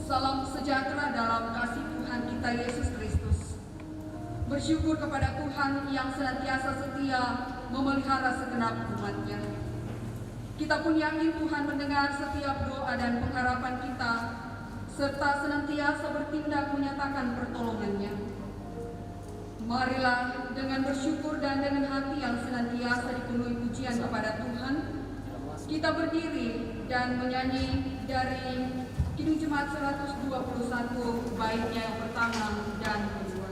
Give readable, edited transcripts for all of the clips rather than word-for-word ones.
Salam sejahtera dalam kasih Tuhan kita Yesus Kristus. Bersyukur kepada Tuhan yang senantiasa setia memelihara segenap umat-Nya. Kita pun yakin Tuhan mendengar setiap doa dan pengharapan kita, serta senantiasa bertindak menyatakan pertolongan-Nya. Marilah dengan bersyukur dan dengan hati yang senantiasa dipenuhi pujian kepada Tuhan, kita berdiri dan menyanyi dari Kidung Jemaat 121 baitnya yang pertama dan kedua.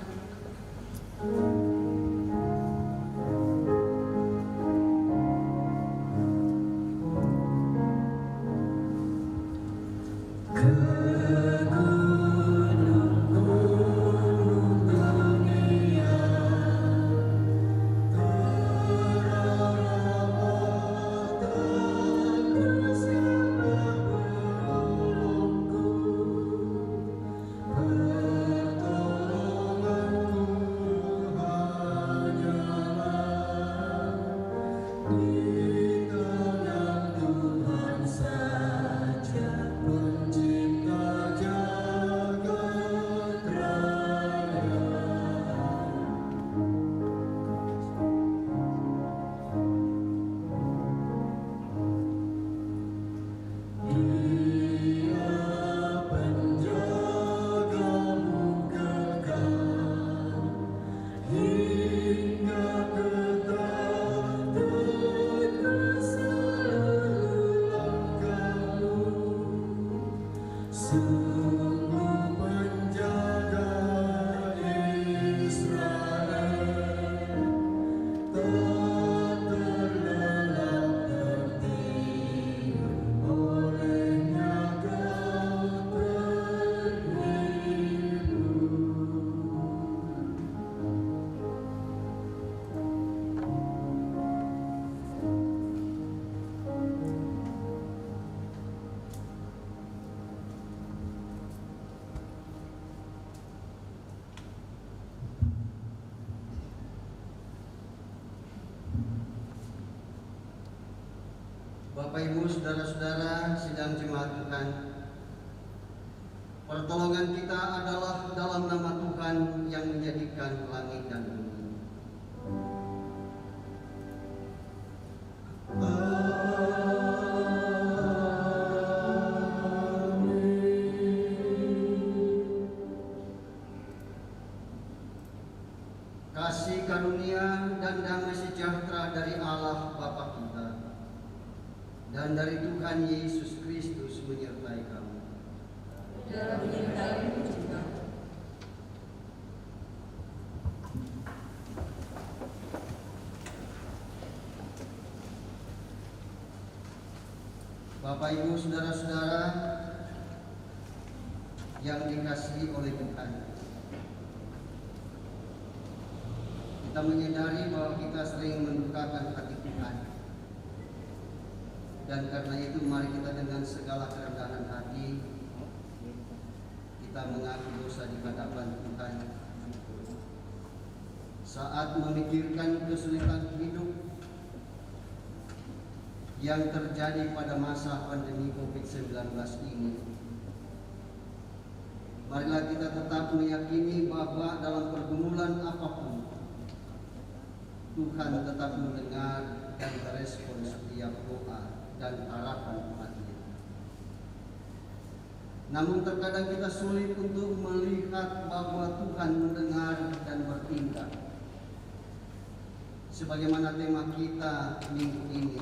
Bapak Ibu, saudara-saudara sidang jemaat Tuhan, pertolongan kita adalah dalam nama Tuhan yang menjadikan langit dan bumi. Kasih karunia dan damai sejahtera dari Allah Bapa kita dan dari Tuhan Yesus Kristus menyertai kamu. Dan menyertai juga. Bapak Ibu, saudara-saudara yang dikasihi oleh Tuhan, kita menyadari bahwa kita sering mendukakan hati Tuhan. Dan karena itu mari kita dengan segala kerendahan hati kita mengaku dosa di hadapan Tuhan. Saat memikirkan kesulitan hidup yang terjadi pada masa pandemi COVID-19 ini, marilah kita tetap meyakini bahwa dalam pergumulan apapun Tuhan tetap mendengar dan merespon setiap doa dan harapan umatnya. Namun terkadang kita sulit untuk melihat bahwa Tuhan mendengar dan bertindak. Sebagaimana tema kita minggu ini,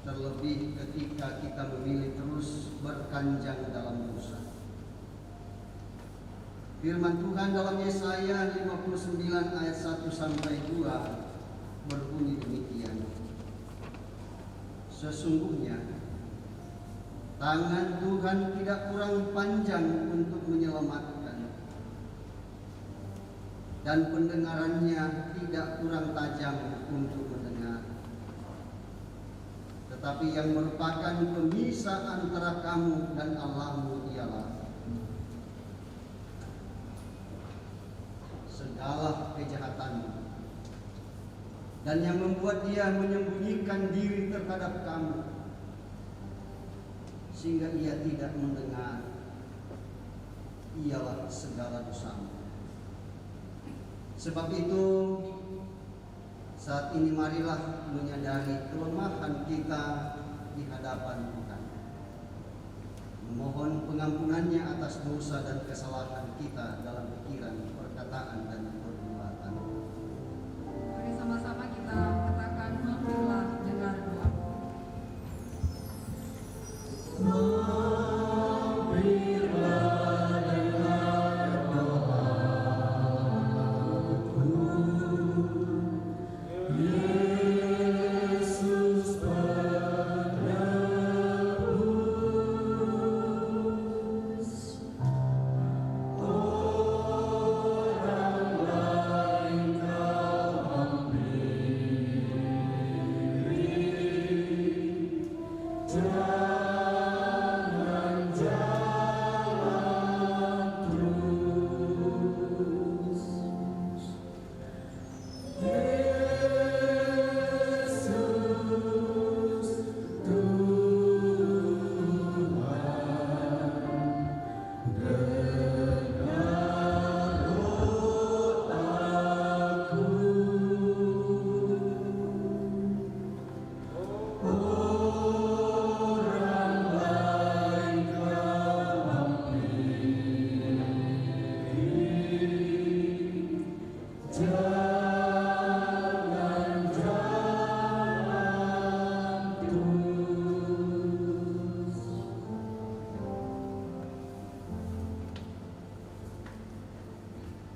terlebih ketika kita memilih terus berkanjang dalam dosa. Firman Tuhan dalam Yesaya 59 ayat 1 sampai 2 berbunyi demikian. Sesungguhnya tangan Tuhan tidak kurang panjang untuk menyelamatkan, dan pendengarannya tidak kurang tajam untuk mendengar. Tetapi yang merupakan pemisah antara kamu dan Allahmu ialah segala kejahatanmu, dan yang membuat dia menyembunyikan diri terhadap kamu sehingga ia tidak mendengar, ialah segala dosamu. Sebab itu, saat ini marilah menyadari kelemahan kita di hadapan Tuhan, memohon pengampunannya atas dosa dan kesalahan kita dalam pikiran, perkataan, dan perbuatan. Mari sama-sama kita katakan, marilah dengar doa.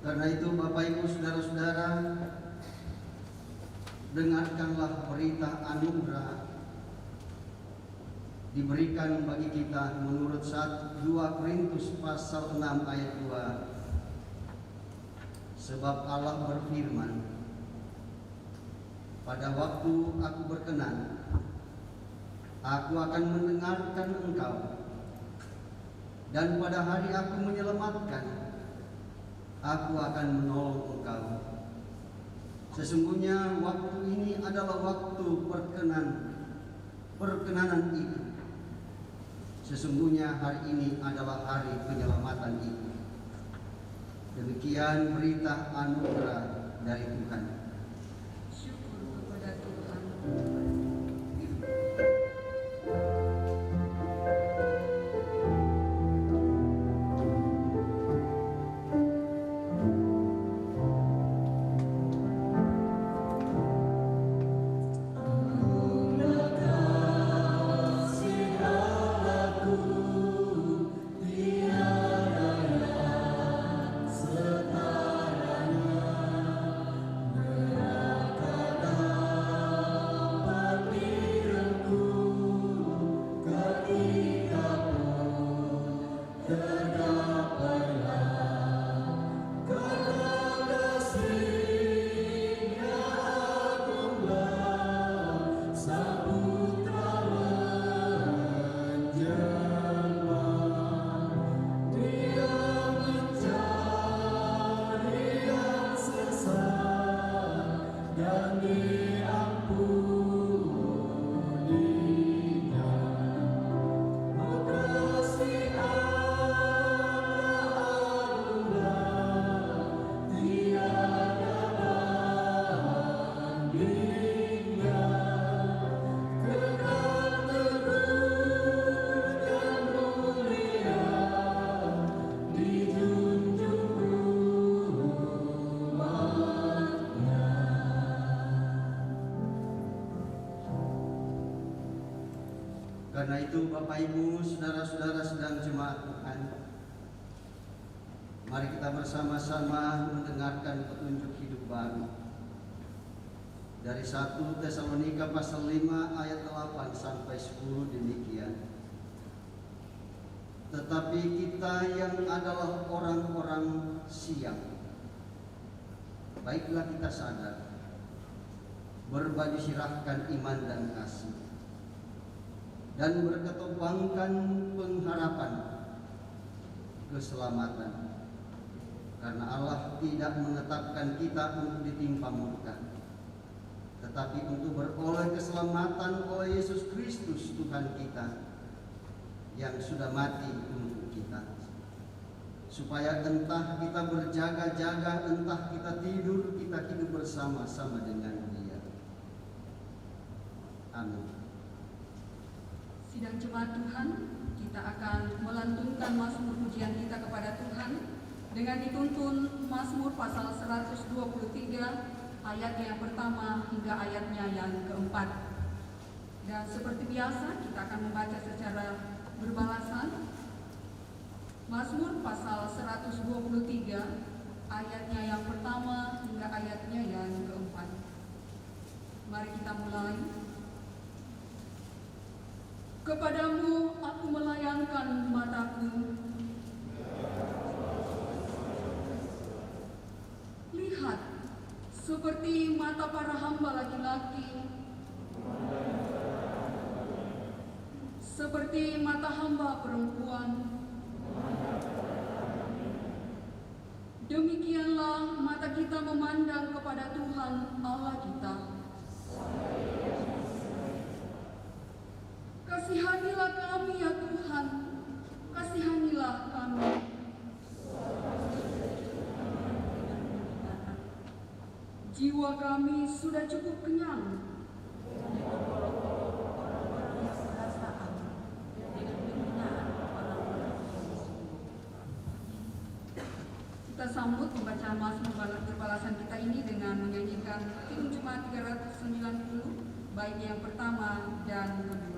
Karena itu Bapak Ibu Saudara-saudara, dengarkanlah berita anugerah diberikan bagi kita menurut 2 Korintus pasal 6 ayat 2. Sebab Allah berfirman, pada waktu aku berkenan, aku akan mendengarkan engkau, dan pada hari aku menyelamatkan, aku akan menolong engkau. Sesungguhnya waktu ini adalah waktu perkenanan itu. Sesungguhnya hari ini adalah hari penyelamatan itu. Demikian berita anugerah dari Tuhan. Syukur kepada Tuhan. Karena itu Bapak Ibu, saudara-saudara sedang jemaat Tuhan, mari kita bersama-sama mendengarkan petunjuk hidup baru dari 1 Tesalonika pasal 5 ayat 8 sampai 10 demikian. Tetapi kita yang adalah orang-orang siang, baiklah kita sadar, berbagi sirahkan iman dan kasih, dan berketopangkan pengharapan keselamatan, karena Allah tidak menetapkan kita untuk ditimpa murka, tetapi untuk beroleh keselamatan oleh Yesus Kristus Tuhan kita, yang sudah mati untuk kita, supaya entah kita berjaga-jaga, entah kita tidur, kita hidup bersama-sama dengan Dia. Amin. Sidang jemaat Tuhan, kita akan melantunkan mazmur pujian kita kepada Tuhan dengan dituntun Mazmur pasal 123 ayatnya yang pertama hingga ayatnya yang keempat. Dan seperti biasa kita akan membaca secara berbalasan Mazmur pasal 123 ayatnya yang pertama hingga ayatnya yang keempat. Mari kita mulai. Kepadamu aku melayangkan mataku, lihat seperti mata para hamba laki-laki, seperti mata hamba perempuan. Demikianlah mata kita memandang kepada Tuhan Allah kita. Kasihanilah kami ya Tuhan, kasihanilah kami. Jiwa kami sudah cukup kenyang. Kita sambut pembacaan mazmur berbalasan kita ini dengan menyanyikan Kidung Jemaat 390, baik yang pertama dan kedua.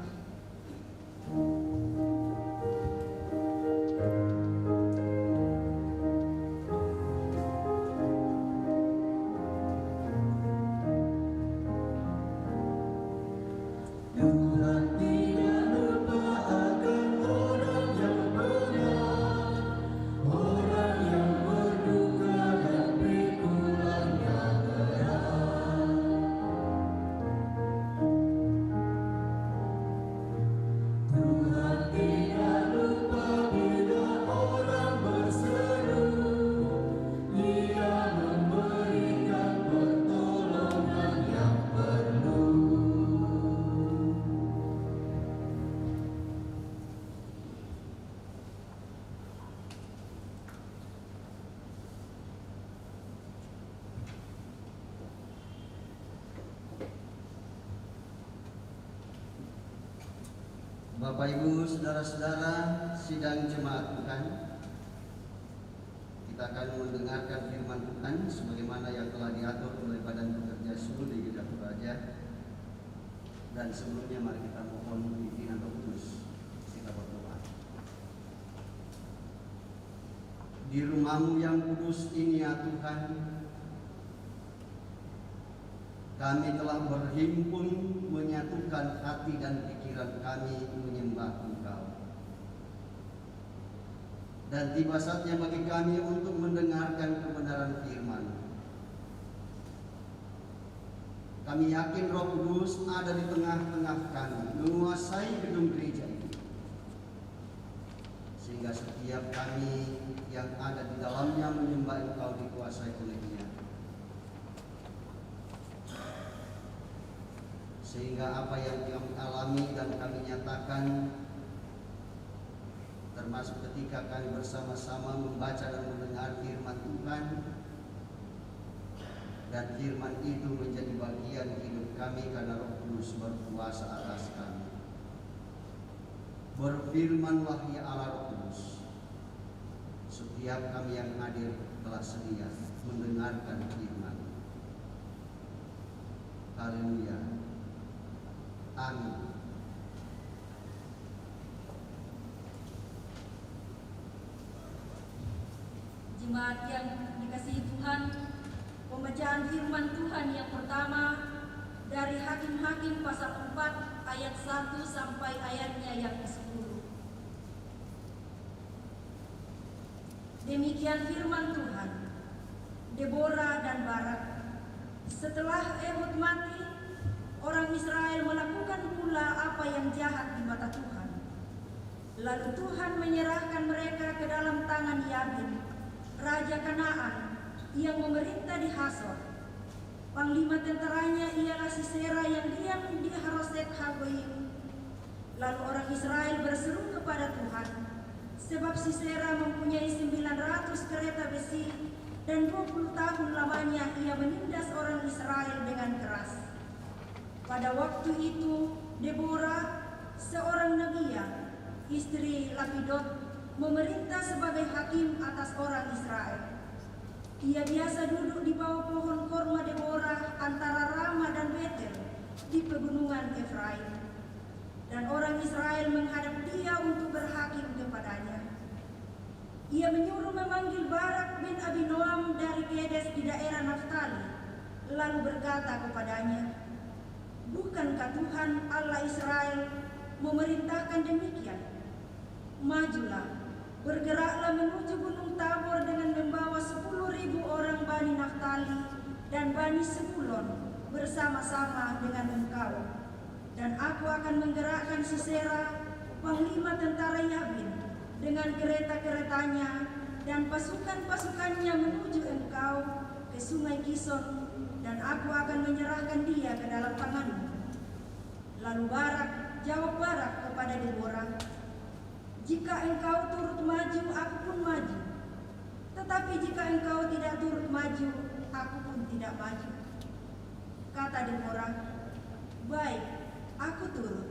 Bapak Ibu, saudara-saudara, sidang jemaat Tuhan, kita akan mendengarkan firman Tuhan sebagaimana yang telah diatur oleh Badan Pekerja Suruh di Gereja Toraja. Dan sebelumnya mari kita mohon pimpinan Roh Kudus. Kita berdoa. Di rumah-Mu yang kudus ini ya Tuhan, kami telah berhimpun menyatukan hati dan pikiran kami menyembah Engkau. Dan tiba saatnya bagi kami untuk mendengarkan kebenaran firman. Kami yakin Roh Kudus ada di tengah-tengah kami, menguasai gedung gereja ini. Sehingga setiap kami yang ada di dalamnya menyembah Engkau dikuasai oleh-Nya. Sehingga apa yang kami alami dan kami nyatakan, termasuk ketika kami bersama-sama membaca dan mendengar firman Tuhan, dan firman itu menjadi bagian hidup kami karena Roh Kudus berkuasa atas kami. Berfirmanlah ya Allah Roh Kudus, setiap kami yang hadir telah sedia mendengarkan firman. Haleluya. Amin. Jemaat yang dikasihi Tuhan, pembacaan firman Tuhan yang pertama dari Hakim-Hakim pasal 4 ayat 1 sampai ayatnya yang ke-10. Demikian firman Tuhan. Deborah dan Barak. Setelah Ehud mati, orang Israel melakukan pula apa yang jahat di mata Tuhan. Lalu Tuhan menyerahkan mereka ke dalam tangan Yabin, raja Kanaan, yang memerintah di Hasor. Panglima tentaranya ialah Sisera yang diam di Harosek Hagoyim. Lalu orang Israel berseru kepada Tuhan, sebab Sisera mempunyai 900 kereta besi dan 20 tahun lamanya ia menindas orang Israel dengan keras. Pada waktu itu, Deborah, seorang Nebia, istri Lapidot, memerintah sebagai hakim atas orang Israel. Ia biasa duduk di bawah pohon korma Deborah antara Rama dan Betel di pegunungan Efraim. Dan orang Israel menghadap dia untuk berhakim kepadanya. Ia menyuruh memanggil Barak bin Abinoam dari Kedes di daerah Naftali, lalu berkata kepadanya, "Bukankah Tuhan Allah Israel memerintahkan demikian? Majulah, bergeraklah menuju Gunung Tabor dengan membawa 10.000 orang Bani Naftali dan Bani Sebulon bersama-sama dengan engkau. Dan aku akan menggerakkan Sisera, panglima tentara Yabin, dengan kereta-keretanya dan pasukan-pasukannya menuju engkau ke sungai Kison, dan aku akan menyerahkan dia ke dalam tanganmu." Lalu jawab Barak kepada Deborah, "Jika engkau turut maju, aku pun maju. Tetapi jika engkau tidak turut maju, aku pun tidak maju." Kata Deborah, "Baik, aku turut.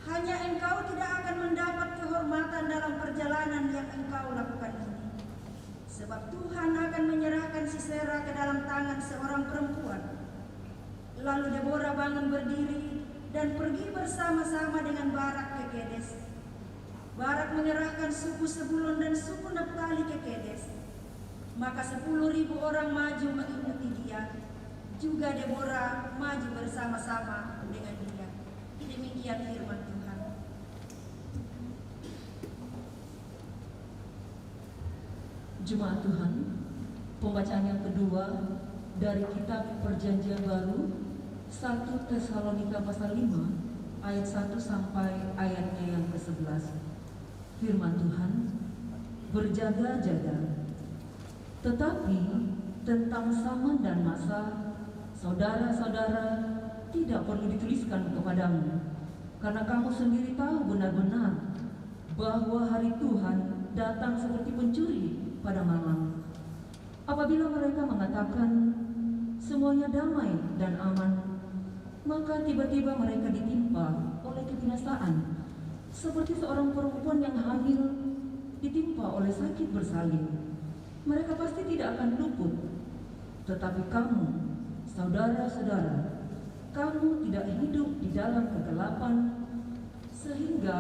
Hanya engkau tidak akan mendapat kehormatan dalam perjalanan yang engkau lakukan ini. Sebab Tuhan akan menyerahkan Sisera ke dalam tangan seorang perempuan." Lalu Deborah bangun berdiri dan pergi bersama-sama dengan Barak ke Kedes. Barak mengerahkan suku Sebulon dan suku Naftali ke Kedes. Maka 10.000 orang maju mengikuti dia. Juga Deborah maju bersama-sama dengan dia. Demikian firman Tuhan. Jemaat Tuhan, pembacaan yang kedua dari kitab Perjanjian Baru 1 Tesalonika pasal 5 ayat 1 sampai ayatnya yang ke-11. Firman Tuhan, "Berjaga-jaga. Tetapi tentang zaman dan masa, saudara-saudara, tidak perlu dituliskan kepadamu, karena kamu sendiri tahu benar-benar bahwa hari Tuhan datang seperti pencuri pada malam. Apabila mereka mengatakan semuanya damai dan aman, maka tiba-tiba mereka ditimpa oleh kebinasaan, seperti seorang perempuan yang hamil ditimpa oleh sakit bersalin. Mereka pasti tidak akan luput. Tetapi kamu, saudara-saudara, kamu tidak hidup di dalam kegelapan, sehingga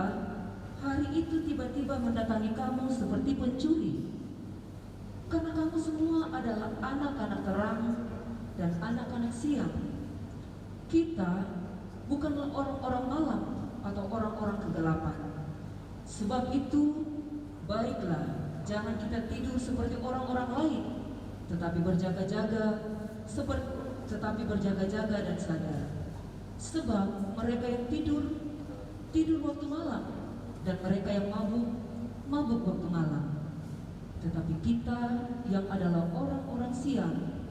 hari itu tiba-tiba mendatangi kamu seperti pencuri. Karena kamu semua adalah anak-anak terang dan anak-anak siang. Kita bukanlah orang-orang malam atau orang-orang kegelapan. Sebab itu, baiklah, jangan kita tidur seperti orang-orang lain, tetapi berjaga-jaga dan sadar. Sebab mereka yang tidur waktu malam, dan mereka yang mabuk waktu malam. Tetapi kita yang adalah orang-orang siang,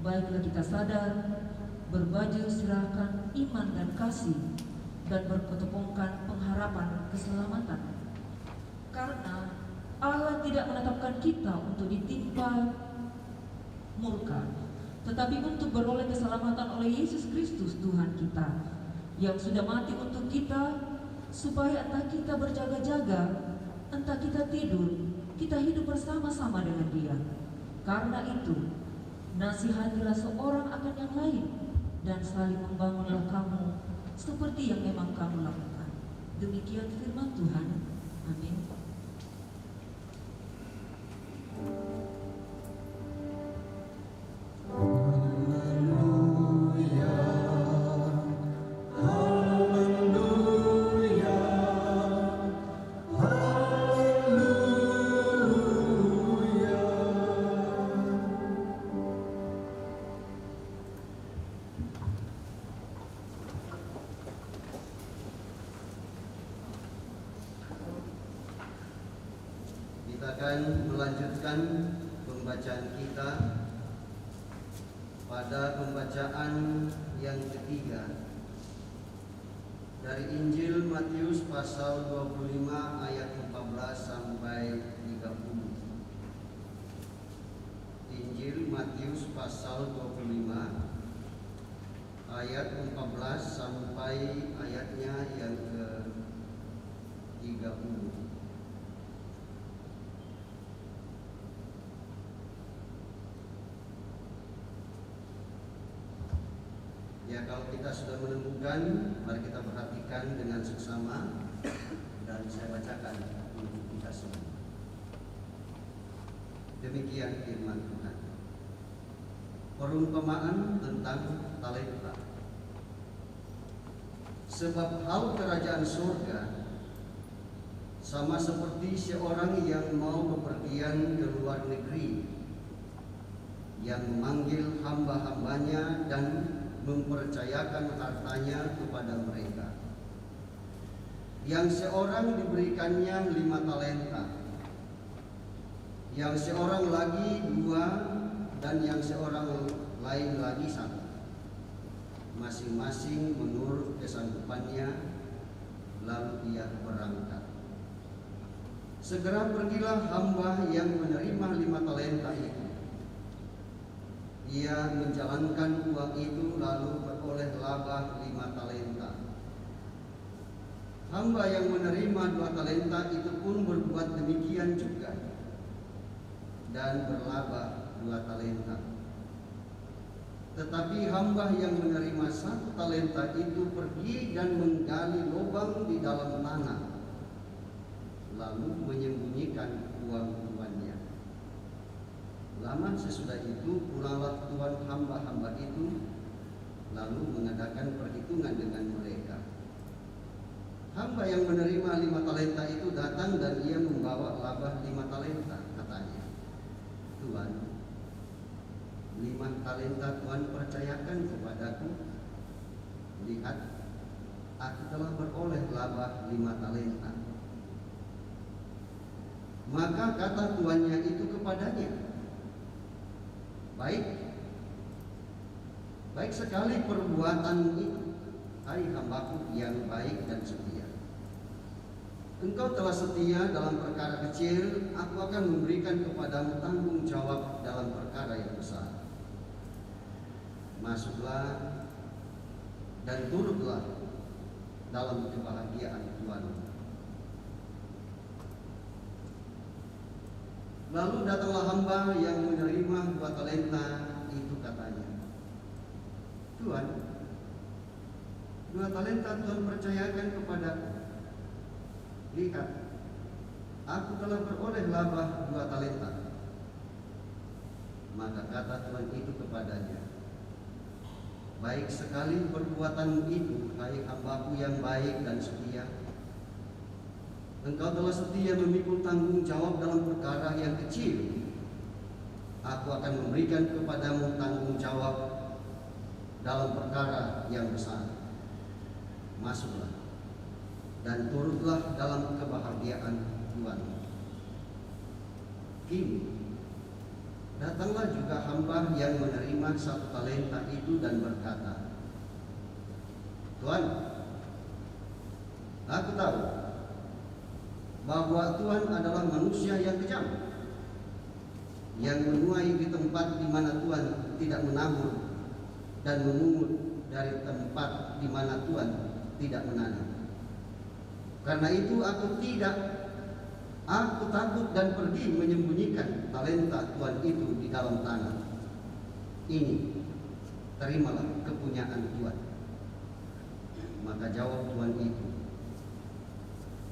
baiklah kita sadar, berbaju serahkan iman dan kasih, dan berketepungkan pengharapan keselamatan. Karena Allah tidak menetapkan kita untuk ditimpa murka, tetapi untuk beroleh keselamatan oleh Yesus Kristus Tuhan kita, yang sudah mati untuk kita, supaya entah kita berjaga-jaga, entah kita tidur, kita hidup bersama-sama dengan Dia. Karena itu, nasihatilah seorang akan yang lain, dan saling membangunlah kamu seperti yang memang kamu lakukan. Demikian firman Tuhan. Amin. Kita akan melanjutkan pembacaan kita pada pembacaan yang ketiga Dari Injil Matius pasal 25 ayat 14 sampai 30. Injil Matius pasal 25 ayat 14 sampai ayatnya yang ke-30. Ya, kalau kita sudah menemukan, mari kita perhatikan dengan seksama dan saya bacakan untuk kita semua. Demikian firman Tuhan. Perumpamaan tentang talenta. Sebab hal kerajaan surga sama seperti seorang yang mau bepergian ke luar negeri, yang memanggil hamba-hambanya dan mempercayakan hartanya kepada mereka. Yang seorang diberikannya 5 talenta, yang seorang lagi 2, dan yang seorang lain lagi 1, masing-masing menurut kesanggupannya. Lalu ia berangkat. Segera pergilah hamba yang menerima 5 talenta itu. Ia menjalankan uang itu lalu beroleh laba 5 talenta. Hamba yang menerima 2 talenta itu pun berbuat demikian juga dan berlaba 2 talenta. Tetapi hamba yang menerima 1 talenta itu pergi dan menggali lubang di dalam tanah, lalu menyembunyikan uang tuannya. Lama sesudah itu pulanglah tuan hamba-hamba itu, lalu mengadakan perhitungan dengan mereka. Hamba yang menerima 5 talenta itu datang dan ia membawa laba 5 talenta. Katanya, Tuan, 5 talenta Tuhan percayakan kepadaku. Lihat, aku telah beroleh laba 5 talenta. Maka kata tuannya itu kepadanya, Baik sekali perbuatanmu itu, hai hambaku yang baik dan setia. Engkau telah setia dalam perkara kecil, aku akan memberikan kepadamu tanggung jawab dalam perkara yang besar. Masuklah dan turutlah dalam kebahagiaan Tuhanmu. Lalu datanglah hamba yang menerima 2 talenta itu, katanya, Tuhan, 2 talenta Tuhan percayakan kepadaku. Lihat, aku telah beroleh laba 2 talenta. Maka kata Tuhan itu kepadanya, baik sekali perbuatanmu itu, hai hambaku yang baik dan setia. Engkau telah setia memikul tanggung jawab dalam perkara yang kecil. Aku akan memberikan kepadamu tanggung jawab dalam perkara yang besar. Masuklah dan turutlah dalam kebahagiaan Tuhan. Kini datanglah juga hamba yang menerima 1 talenta itu dan berkata, Tuhan, aku tahu bahwa Tuhan adalah manusia yang kejam, yang menuai di tempat di mana Tuhan tidak menabur dan memungut dari tempat di mana Tuhan tidak menanam. Karena itu aku takut dan pergi menyembunyikan talenta Tuhan itu di dalam tanah. Ini, terimalah kepunyaan Tuhan. Maka jawab Tuhan itu,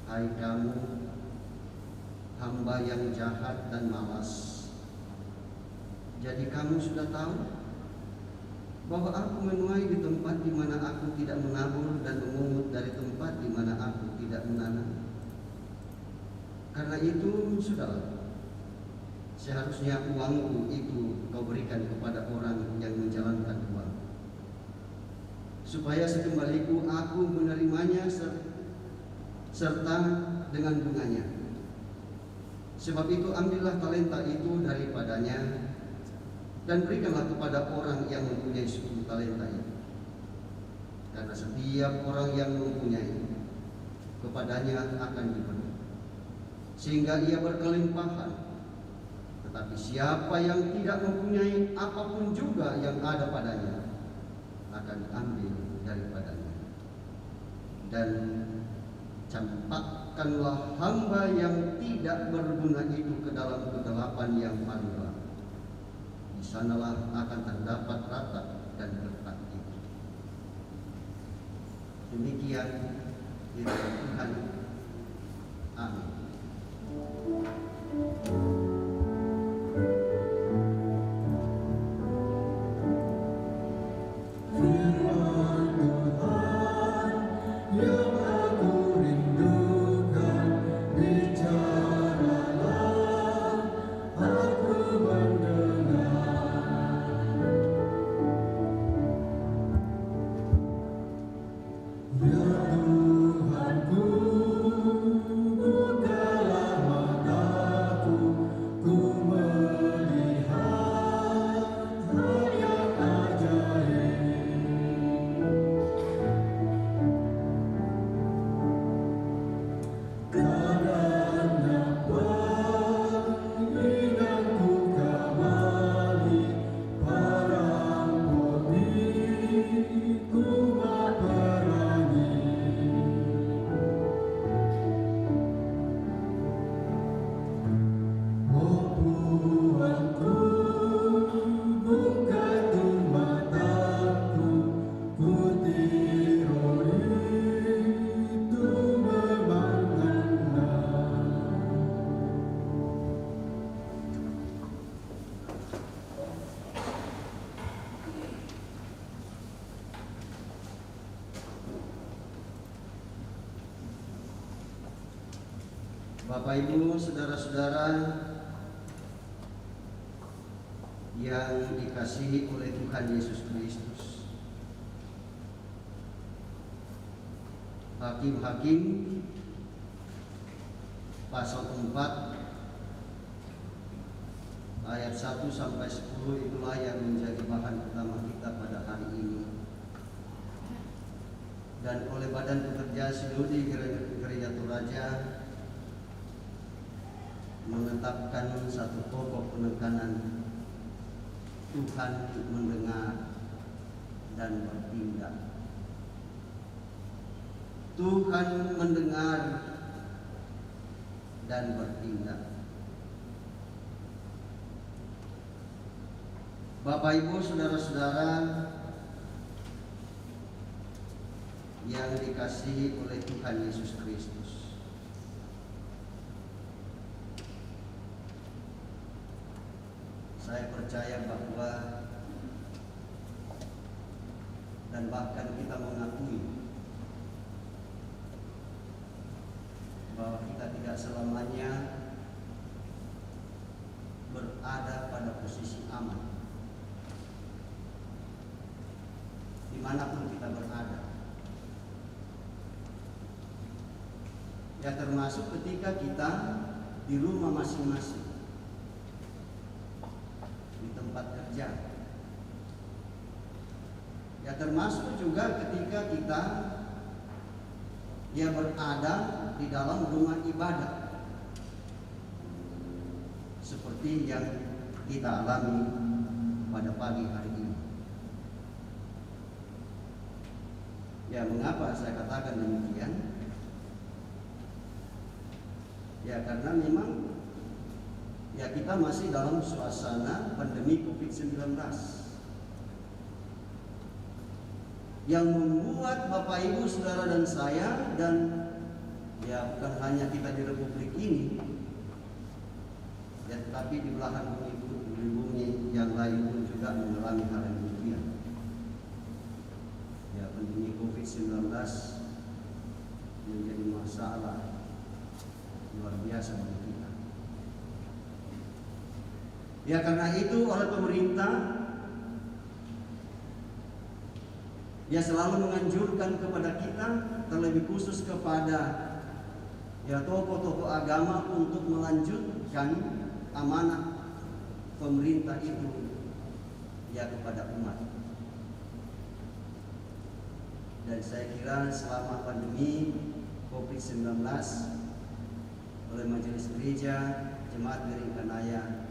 hai kamu, hamba yang jahat dan malas. Jadi kamu sudah tahu bahwa aku menuai di tempat di mana aku tidak menabur dan memungut dari tempat di mana aku tidak menanam. Karena itu sudahlah, seharusnya uangku itu kau berikan kepada orang yang menjalankan uang, supaya sekembaliku aku menerimanya serta dengan bunganya. Sebab itu ambillah talenta itu daripadanya dan berikanlah kepada orang yang mempunyai 10 talenta itu. karena setiap orang yang mempunyai, kepadanya akan diberi, sehingga ia berkelimpahan. Tetapi siapa yang tidak mempunyai, apapun juga yang ada padanya akan diambil daripadanya. Dan campakkanlah hamba yang tidak berguna itu ke dalam kegelapan yang paling gelap. Di sanalah akan terdapat ratap dan gertak itu. Demikian firman Tuhan. Amin. Bapak Ibu, saudara-saudara yang dikasihi oleh Tuhan Yesus Kristus, Hakim-Hakim pasal 4 ayat 1 sampai 10 itulah yang menjadi bahan utama kita pada hari ini. Dan oleh Badan Pekerja Sinode Gereja Toraja menetapkan satu pokok penekanan: Tuhan mendengar dan bertindak. Tuhan mendengar dan bertindak. Bapak Ibu, saudara-saudara yang dikasihi oleh Tuhan Yesus Kristus, saya percaya bahwa dan bahkan kita mengakui bahwa kita tidak selamanya berada pada posisi aman dimanapun kita berada. Ya, termasuk ketika kita di rumah masing-masing, di tempat kerja. Ya, termasuk juga ketika kita berada di dalam rumah ibadah, seperti yang kita alami pada pagi hari ini. Ya, mengapa saya katakan demikian? Ya, karena memang kita masih dalam suasana pandemi COVID-19 yang membuat Bapak Ibu, saudara dan saya, dan bukan hanya kita di Republik ini, tetapi di belahan bumi yang lain pun juga mengalami hal yang demikian. Pandemi COVID-19 menjadi masalah luar biasa bagi kita. Ya, karena itu oleh pemerintah selalu menganjurkan kepada kita, terlebih khusus kepada tokoh-tokoh agama, untuk melanjutkan amanah pemerintah itu kepada umat. Dan saya kira selama pandemi COVID-19 oleh Majelis Gereja Jemaat Biringkanaya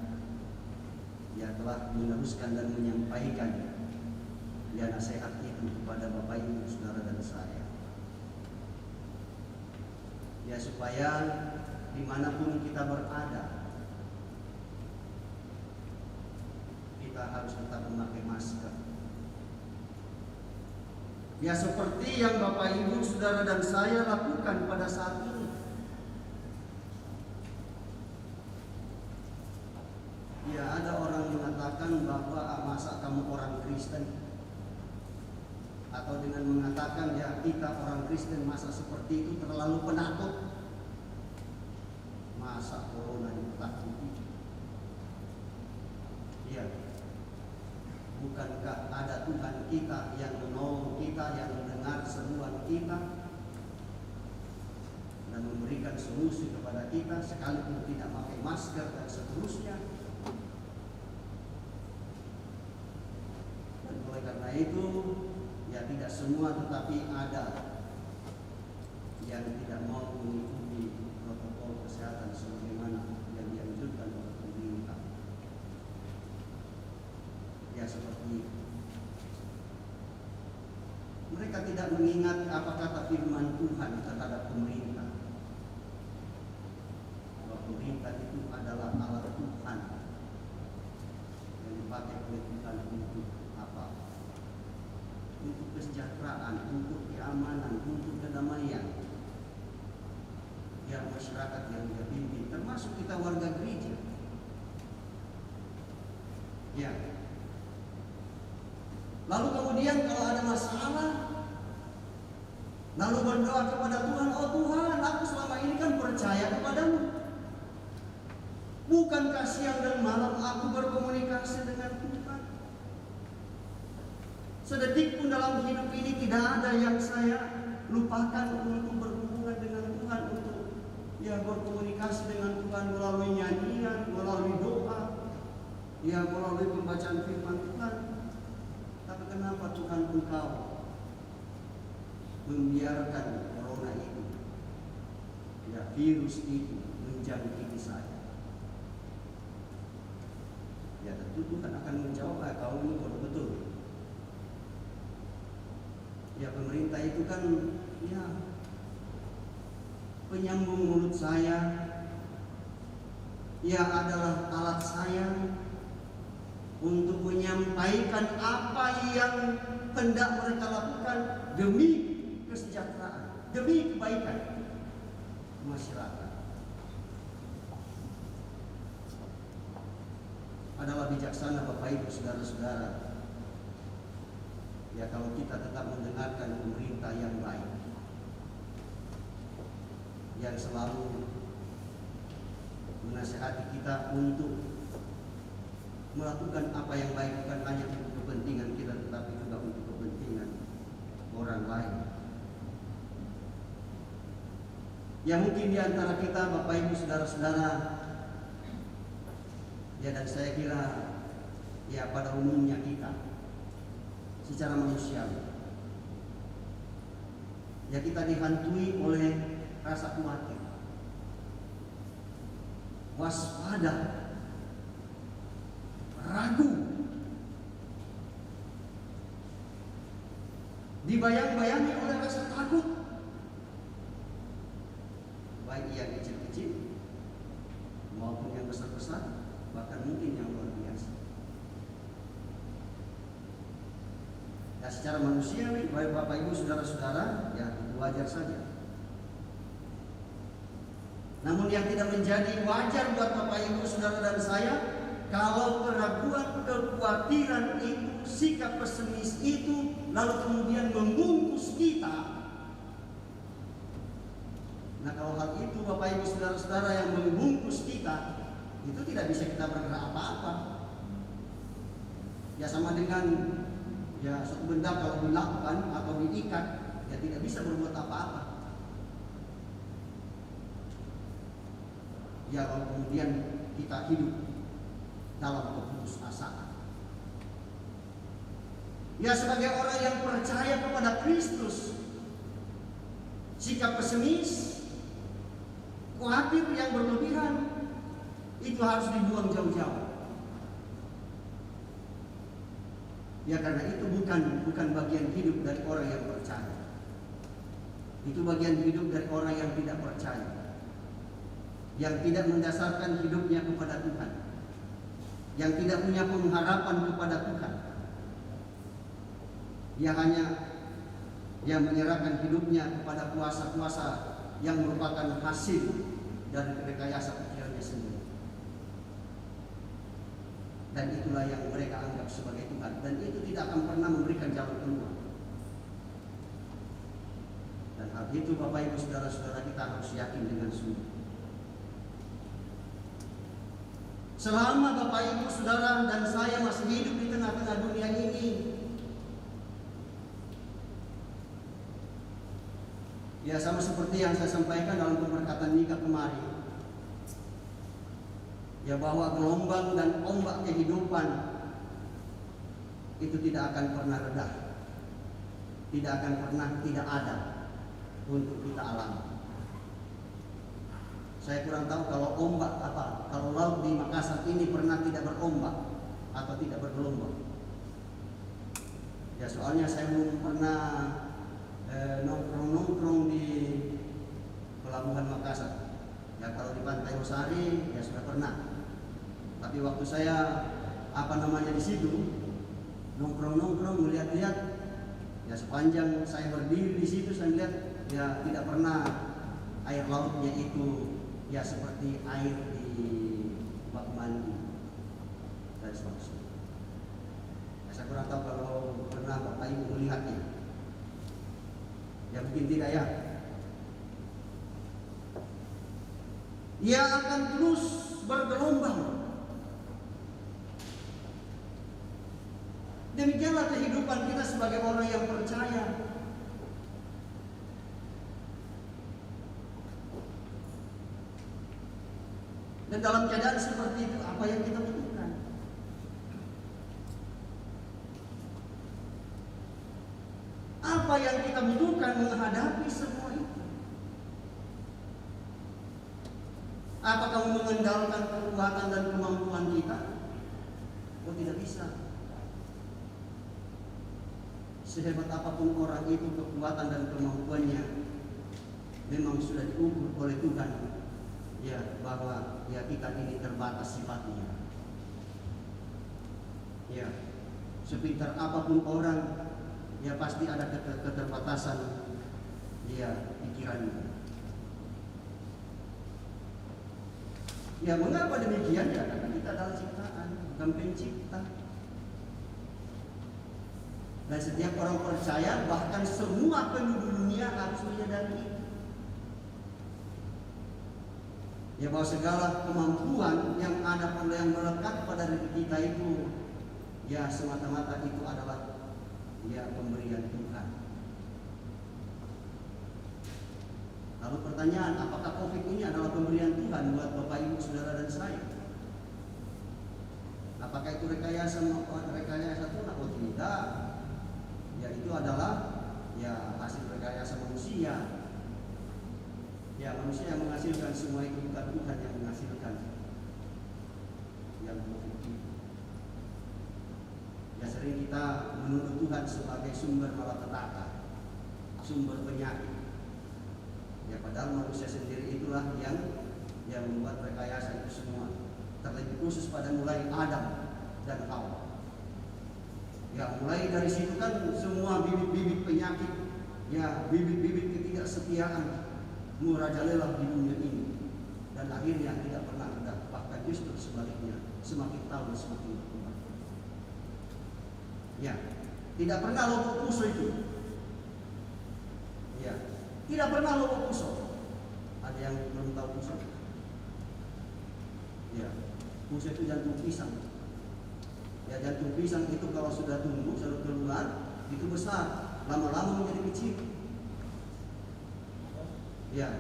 telah meneruskan dan menyampaikan nasihat itu kepada Bapak Ibu Saudara dan saya. Supaya dimanapun kita berada, kita harus tetap memakai masker. Seperti yang Bapak Ibu Saudara dan saya lakukan pada saat ini. Ada orang mengatakan bahwa masa kamu orang Kristen, atau dengan mengatakan kita orang Kristen masa seperti itu terlalu penakut. Masa corona ditakuti? Bukankah ada Tuhan kita yang menolong kita, yang mendengar seruan kita dan memberikan solusi kepada kita sekalipun tidak pakai masker dan seterusnya. Dan oleh karena itu tidak semua, tetapi ada yang tidak mau mengikuti protokol kesehatan sebagaimana yang dianjurkan oleh pemerintah. Seperti itu. Mereka tidak mengingat apa kata firman Tuhan terhadap pemerintah, bahwa pemerintah itu adalah alat Tuhan yang dipakai oleh Tuhan untuk apa? Untuk kesejahteraan, untuk keamanan, untuk kedamaian. Biar masyarakat yang dia pimpin, termasuk kita warga gereja. Lalu kemudian kalau ada masalah, lalu berdoa kepada Tuhan, oh Tuhan, aku selama ini kan percaya kepadamu. Bukankah siang dan malam aku berkomunikasi dengan Tuhan? Sedetik pun dalam hidup ini tidak ada yang saya lupakan untuk berhubungan dengan Tuhan, untuk berkomunikasi dengan Tuhan melalui nyanyian, melalui doa, melalui pembacaan firman Tuhan. Tapi kenapa Tuhan Engkau membiarkan corona itu, virus itu menjangkiti saya? Tentu Tuhan akan menjawab, kau ini betul-betul. Pemerintah itu kan penyambung mulut saya, adalah alat saya untuk menyampaikan apa yang hendak mereka lakukan demi kesejahteraan, demi kebaikan masyarakat. Adalah bijaksana Bapak Ibu Saudara-saudara, kalau kita tetap mendengarkan pemerintah yang baik, yang selalu menasihati kita untuk melakukan apa yang baik, bukan hanya untuk kepentingan kita, tetapi juga untuk kepentingan orang lain. Mungkin di antara kita Bapak Ibu Saudara-saudara, dan saya kira pada umumnya kita secara manusiawi, kita dihantui oleh rasa khawatir, waspada, ragu, dibayang-bayangi oleh rasa takut, baik yang kecil-kecil maupun yang besar-besar, bahkan mungkin yang luar biasa. Secara manusiawi, baik Bapak Ibu Saudara-saudara, itu wajar saja. Namun yang tidak menjadi wajar buat Bapak Ibu Saudara dan saya, kalau keraguan, kekhawatiran itu, sikap pesimis itu, lalu kemudian membungkus kita. Kalau hal itu Bapak Ibu Saudara-saudara yang membungkus kita, itu tidak bisa kita bergerak apa-apa. Sama dengan suatu benda kalau dilakukan atau diikat, tidak bisa berbuat apa-apa. Kalau kemudian kita hidup dalam keputusasaan. Ya, sebagai orang yang percaya kepada Kristus, sikap pesimis, khawatir yang berlebihan itu harus dibuang jauh-jauh. Ya, karena itu bukan bagian hidup dari orang yang percaya. Itu bagian hidup dari orang yang tidak percaya, yang tidak mendasarkan hidupnya kepada Tuhan, yang tidak punya pengharapan kepada Tuhan. Ia hanya yang menyerahkan hidupnya kepada kuasa-kuasa yang merupakan hasil dari rekayasa pikirannya sendiri. Dan itulah yang mereka anggap sebagai Tuhan, dan itu tidak akan pernah memberikan jalan keluar. Dan hal itu Bapak Ibu Saudara-saudara kita harus yakin dengan sungguh. Selama Bapak Ibu Saudara dan saya masih hidup di tengah-tengah dunia ini, ya sama seperti yang saya sampaikan dalam pemberkatan nikah kemarin, ya bahwa gelombang dan ombak kehidupan itu tidak akan pernah reda, tidak akan pernah tidak ada untuk kita alami. Saya kurang tahu kalau kalau laut di Makassar ini pernah tidak berombak atau tidak bergelombang. Ya, soalnya saya belum pernah nongkrong di pelabuhan Makassar. Ya, kalau di Pantai Losari ya sudah pernah. Tapi waktu saya di situ nongkrong melihat-lihat, ya sepanjang saya berdiri di situ saya lihat ya tidak pernah air lautnya itu ya seperti air di bak mandi dan sebagainya. Ya, saya kurang tahu kalau pernah Bapak Ibu melihatnya. Ya mungkin tidak ya. Ia akan terus bergelombang. Demikianlah kehidupan kita sebagai orang yang percaya. Dan dalam keadaan seperti itu, apa yang kita butuhkan? Apa yang kita butuhkan menghadapi semua itu? Apakah mengandalkan kekuatan dan kemampuan kita? Oh, tidak bisa. Sehebat apapun orang itu, kekuatan dan kemampuannya memang sudah diukur oleh Tuhan. Ya, bahwa ya kita ini terbatas sifatnya. Ya, sepintar apapun orang, ya pasti ada keterbatasan ya pikirannya. Ya, mengapa demikian? Ya, karena kita adalah ciptaan, bukan pencipta. Dan setiap orang percaya, bahkan semua penduduk dunia harus menyadari itu. Ya, bahwa segala kemampuan yang ada pada yang melekat pada diri kita itu ya semata-mata itu adalah ya pemberian Tuhan. Lalu pertanyaan, apakah COVID ini adalah pemberian Tuhan buat Bapak Ibu Saudara dan saya? Apakah itu rekayasa Tuhan? Oh tidak. Ya, itu adalah ya hasil rekayasa manusia. Ya, manusia yang menghasilkan semua itu, bukan Tuhan yang menghasilkan yang begitu. Ya, sering kita menuduh Tuhan sebagai sumber malapetaka, sumber penyakit. Ya, padahal manusia sendiri itulah yang membuat rekayasa itu semua. Terlebih khusus pada mulai Adam dan Hawa. Ya, mulai dari situ kan semua bibit-bibit penyakit, ya bibit-bibit ketidaksetiaan merajalela di dunia ini, dan akhirnya tidak pernah reda, bahkan justru sebaliknya semakin tahun semakin berkembang. Ya, tidak pernah lopok puso itu. Ya, tidak pernah lopok puso. Ada yang belum tahu puso? Ya, puso itu jantung pisang. Ya, jantung pisang itu kalau sudah tumbuh, sudah keluar, itu besar, lama-lama menjadi kecil. Ya,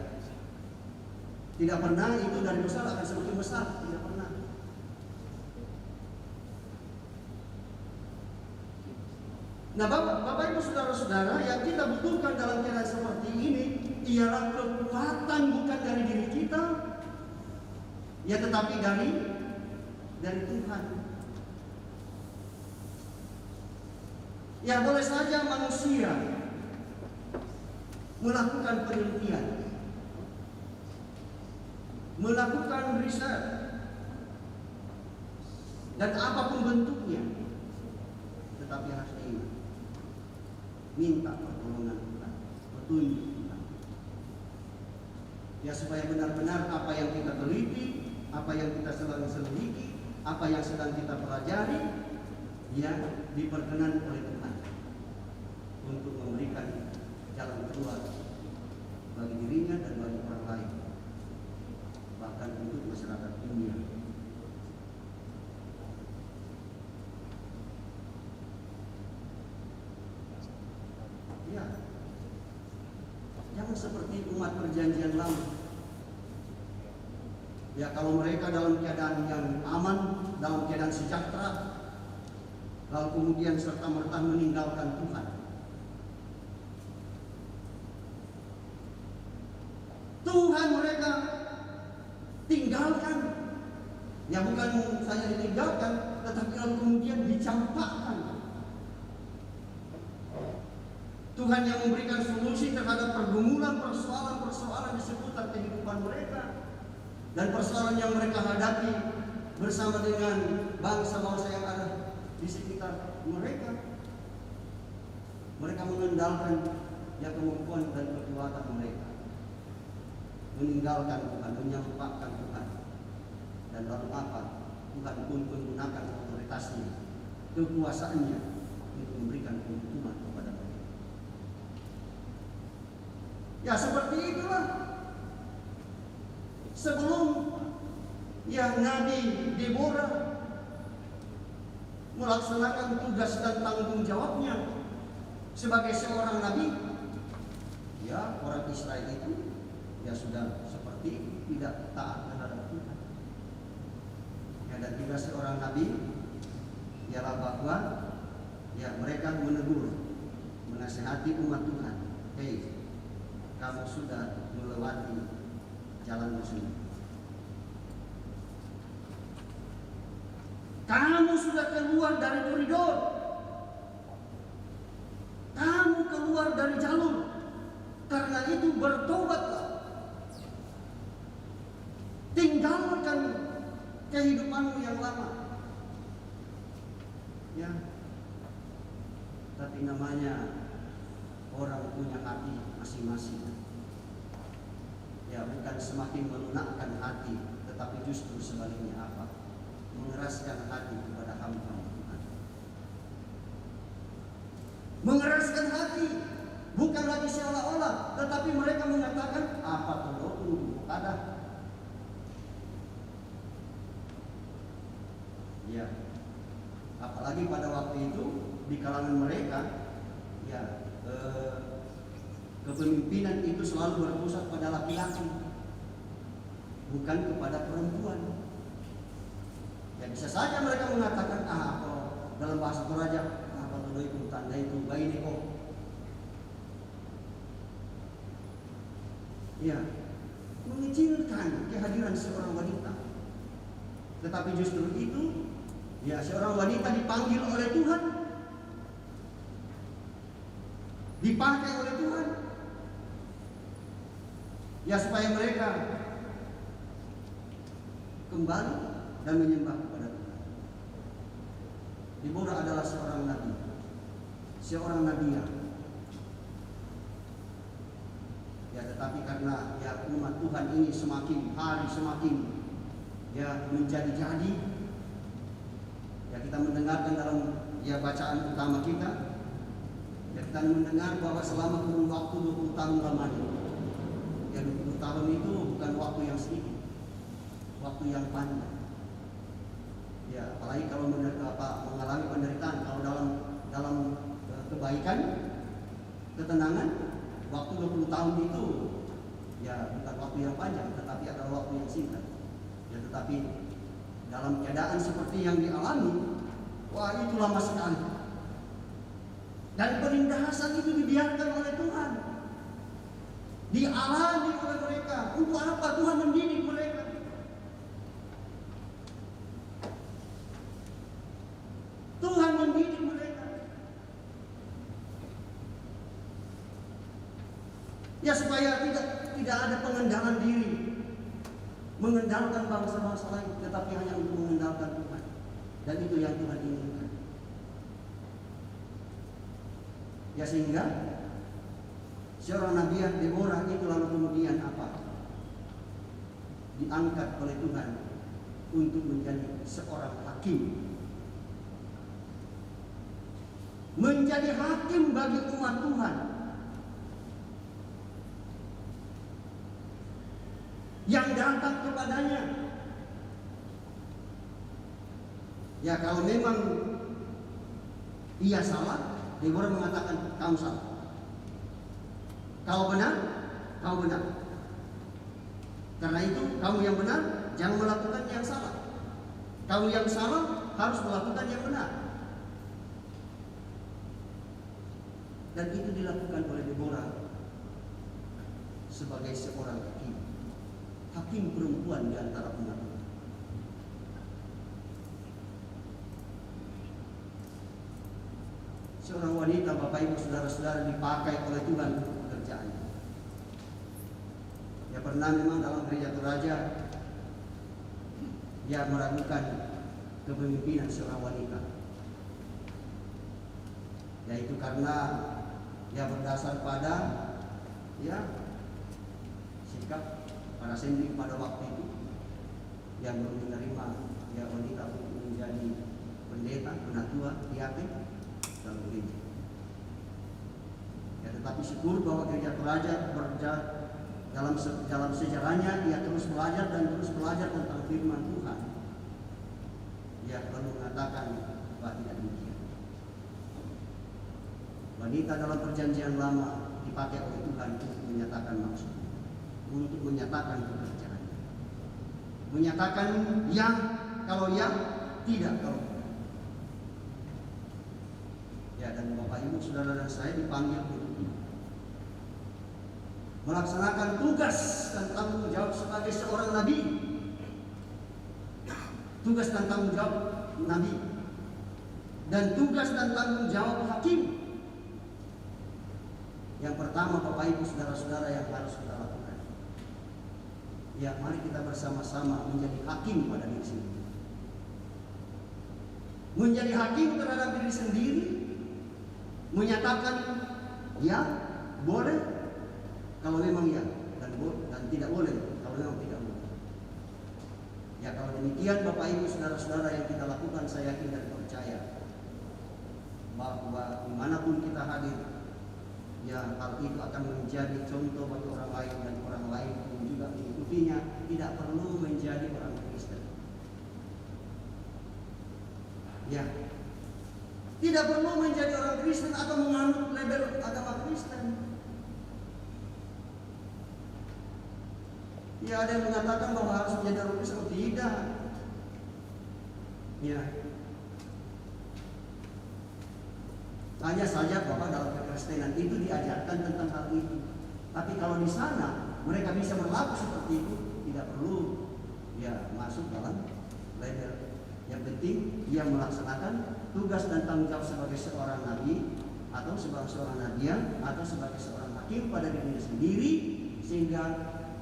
tidak pernah itu dari besar akan semakin besar, tidak pernah. Nah, Bapak Ibu saudara-saudara, yang kita butuhkan dalam keadaan seperti ini ialah kekuatan bukan dari diri kita, ya tetapi dari Tuhan. Ya boleh saja manusia melakukan penelitian, melakukan riset, dan apapun bentuknya, tetapi harus diingat, minta pertolongan Tuhan, petunjuk Tuhan. Ya supaya benar-benar apa yang kita teliti, apa yang kita sedang selidiki, apa yang sedang kita pelajari, ya diperkenan oleh Tuhan untuk memberikan jalan keluar bagi dirinya dan bagi orang lain, bahkan untuk masyarakat dunia. Ya, jangan seperti umat perjanjian lama. Ya kalau mereka dalam keadaan yang aman, dalam keadaan sejahtera, lalu kemudian serta-merta meninggalkan Tuhan. Tuhan mereka tinggalkan. Ya bukan saja ditinggalkan, tetapi lalu kemudian dicampakkan. Tuhan yang memberikan solusi terhadap pergumulan persoalan-persoalan di seputar kehidupan mereka dan persoalan yang mereka hadapi bersama dengan bangsa-bangsa yang ada di sekitar mereka. Mereka mengendalikan ya kemampuan dan kekuatan mereka, meninggalkan Tuhan, menyampaikan Tuhan, dan lalu apa? Tuhan pun menggunakan otoritasnya, kekuasaannya untuk memberikan hukuman kepada mereka. Ya seperti itulah. Sebelum ya Nabi Deborah melaksanakan tugas dan tanggung jawabnya sebagai seorang nabi, ya orang Israel itu ya sudah seperti tidak taat terhadap Tuhan. Ya dan tugas seorang nabi ialah bahwa ya mereka menegur, menasihati umat Tuhan. Hei, kamu sudah melewati jalan musuh. Kamu sudah keluar dari koridor. Kamu keluar dari jalur. Karena itu bertobatlah. Tinggalkan kehidupanmu yang lama. Ya. Tapi namanya orang punya hati masing-masing. Ya bukan semakin melunakkan hati, tetapi justru sebaliknya apa? Mengeraskan hati kepada hamba Tuhan. Mengeraskan hati, bukan lagi seolah-olah, tetapi mereka mengatakan apa tuh ada. Ya, apalagi pada waktu itu di kalangan mereka, ya kepemimpinan itu selalu berpusat pada laki-laki, bukan kepada perempuan. Ya bisa saja mereka mengatakan atau dalam bahasa Toraja apa itu tanda itu bayi neko. Ya, mengecilkan kehadiran seorang wanita. Tetapi justru itu, ya seorang wanita dipanggil oleh Tuhan, dipakai oleh Tuhan. Ya supaya mereka kembali dan menyembah kepada Tuhan. Deborah adalah seorang nabi, seorang nabiya. Ya tetapi karena ya umat Tuhan ini semakin hari semakin ya menjadi-jadi. Ya kita mendengarkan dalam ya bacaan utama kita, ya kita mendengar bahwa selama kurun waktu 20 tahun lamanya. Ya 20 tahun itu bukan waktu yang sedikit, waktu yang panjang. Ya apalagi kalau mengalami penderitaan, kalau dalam kebaikan, ketenangan, waktu 20 tahun itu ya bukan waktu yang panjang, tetapi adalah waktu yang singkat. Ya tetapi dalam keadaan seperti yang dialami, wah itu lama sekali. Dan penindasan itu dibiarkan oleh Tuhan, dialami oleh mereka. Untuk apa? Tuhan mendidik mereka. Tuhan mendidik mereka. Ya, supaya tidak ada pengendalan diri, mengendalikan bangsa-bangsa lain, tetapi hanya untuk mengendalikan Tuhan. Dan itu yang Tuhan inginkan. Ya, sehingga seorang Nabi Deborah itu lalu kemudian apa? Diangkat oleh Tuhan untuk menjadi seorang hakim. Menjadi hakim bagi umat Tuhan. Yang datang kepadanya. Ya, kalau memang ia salah, Deborah mengatakan kamu salah. Kau benar, kau benar. Karena itu kamu yang benar, jangan melakukan yang salah. Kamu yang salah harus melakukan yang benar. Dan itu dilakukan oleh Deborah sebagai seorang hakim. Hakim perempuan di antara umat. Seorang wanita, Bapak Ibu, saudara-saudara, dipakai oleh Tuhan untuk pekerjaannya. Ya, pernah memang dalam gereja Toraja dia meragukan kepemimpinan seorang wanita. Yaitu karena dia berdasar pada sikap para sendiri pada waktu itu yang belum menerima wanita untuk menjadi pendeta, penatua, diaken dalam gereja. Ya, tetapi syukur bahwa gereja Toraja dalam sejarahnya dia terus belajar tentang firman Tuhan. Dia lalu mengatakan bahwa tidak demikian. Wanita dalam perjanjian lama dipakai oleh Tuhan untuk menyatakan maksudnya, untuk menyatakan pekerjaannya, menyatakan yang kalau yang, tidak kalau tidak. Ya, dan Bapak Ibu, saudara dan saya dipanggil untuk melaksanakan tugas dan tanggung jawab sebagai seorang nabi. Tugas dan tanggung jawab nabi dan tugas dan tanggung jawab hakim. Yang pertama, Bapak Ibu, saudara-saudara, yang harus kita lakukan, ya, mari kita bersama-sama menjadi hakim pada diri sendiri. Menjadi hakim terhadap diri sendiri, menyatakan ya boleh kalau memang ya, dan tidak boleh kalau memang tidak boleh. Ya, kalau demikian Bapak Ibu, saudara-saudara, yang kita lakukan, saya yakin dan percaya bahwa dimanapun kita hadir, ya, hal itu akan menjadi contoh bagi orang lain, dan orang lain pun juga mengikutinya. Tidak perlu menjadi orang Kristen. Ya, tidak perlu menjadi orang Kristen atau menganut label agama Kristen. Ya, ada yang mengatakan bahwa harus menjadi orang Kristen. Tidak. Ya, hanya saja bahwa dalam kekristenan itu diajarkan tentang hal itu. Tapi kalau di sana mereka bisa berlaku seperti itu, tidak perlu ya masuk dalam label. Yang penting dia melaksanakan tugas dan tanggung jawab sebagai seorang nabi, atau sebagai seorang nabiya, atau sebagai seorang hakim pada dirinya sendiri, sehingga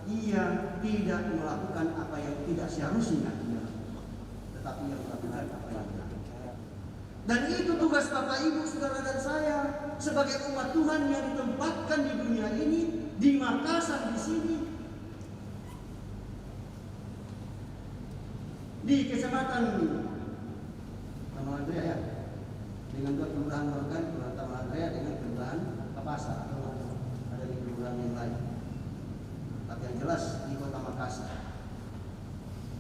ia tidak melakukan apa yang tidak seharusnya dia lakukan, tetapi ia melakukan apa yang benar. Dan itu tugas Bapak Ibu, saudara dan saya sebagai umat Tuhan yang ditempatkan di dunia ini, di Makassar di sini, di Kecamatan Taman Andrea, ya, dengan dua kelurahan Morgan, Kelurahan Taman Andrea dengan Kelurahan Kapasa, atau ada di kelurahan yang lain. Tapi yang jelas di Kota Makassar,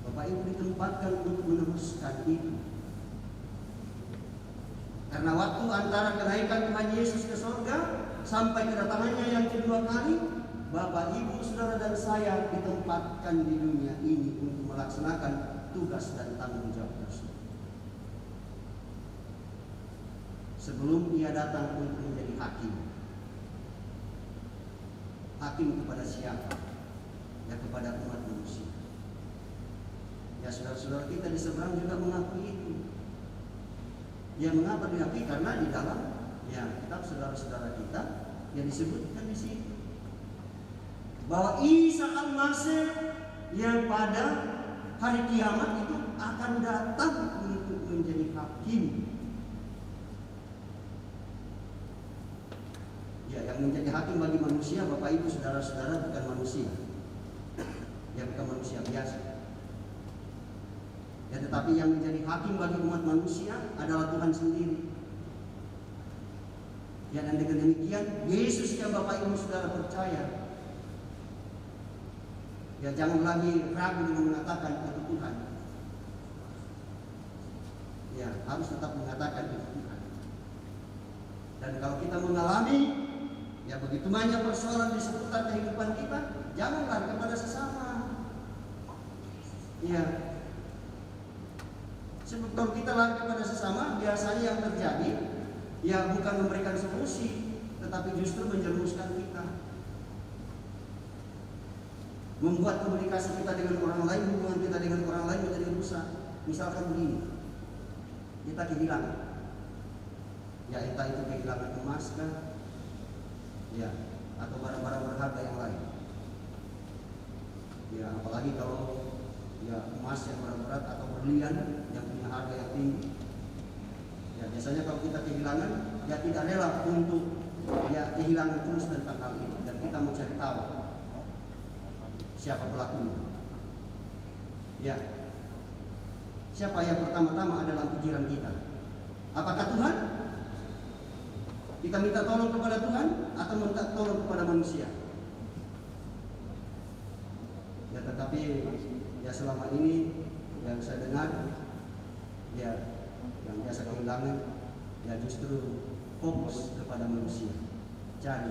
Bapak Ibu ditempatkan untuk meneruskan itu. Karena waktu antara kenaikan Tuhan Yesus ke surga sampai kedatangannya yang kedua kali, Bapak Ibu, saudara dan saya ditempatkan di dunia ini untuk melaksanakan tugas dan tanggung jawab tersebut. sebelum ia datang untuk menjadi hakim. Hakim kepada siapa? Ya kepada umat manusia. Ya saudara-saudara kita di seberang juga mengakui itu. Ya mengapa diakui? Karena di dalam ya kitab saudara-saudara kita yang disebutkan di sini bahwa Isa Al-Masih yang pada hari kiamat itu akan datang untuk menjadi hakim. Ya, yang menjadi hakim bagi manusia, Bapak Ibu saudara-saudara, bukan manusia. Ya, bukan manusia biasa. Ya, tetapi yang menjadi hakim bagi umat manusia adalah Tuhan sendiri. Ya, dan dengan demikian Yesus yang Bapak Ibu saudara percaya, ya jangan lagi ragu dengan mengatakan itu Tuhan. Ya, harus tetap mengatakan itu Tuhan. Dan kalau kita mengalami ya begitu banyak persoalan di seputar kehidupan kita, jangan lari kepada sesama. Ya, sebab kalau kita lari kepada sesama, biasanya yang terjadi ya bukan memberikan solusi, tetapi justru menjerumuskan kita, membuat komunikasi kita dengan orang lain, hubungan kita dengan orang lain menjadi rusak. Misalkan begini, kita kehilangan, ya entah itu kehilangan emas kah, ya atau barang-barang berharga yang lain. Ya apalagi kalau ya emas yang berat atau berlian yang punya harga yang tinggi. Ya biasanya kalau kita kehilangan, ya tidak rela untuk ya kehilangan terus tentang hal ini, dan kita mencari tahu siapa pelakunya. Ya, siapa yang pertama-tama ada dalam pikiran kita? Apakah Tuhan? Kita minta tolong kepada Tuhan atau minta tolong kepada manusia? Ya tetapi ya selama ini yang saya dengar ya yang biasa kehilangan ya justru fokus kepada manusia. Cari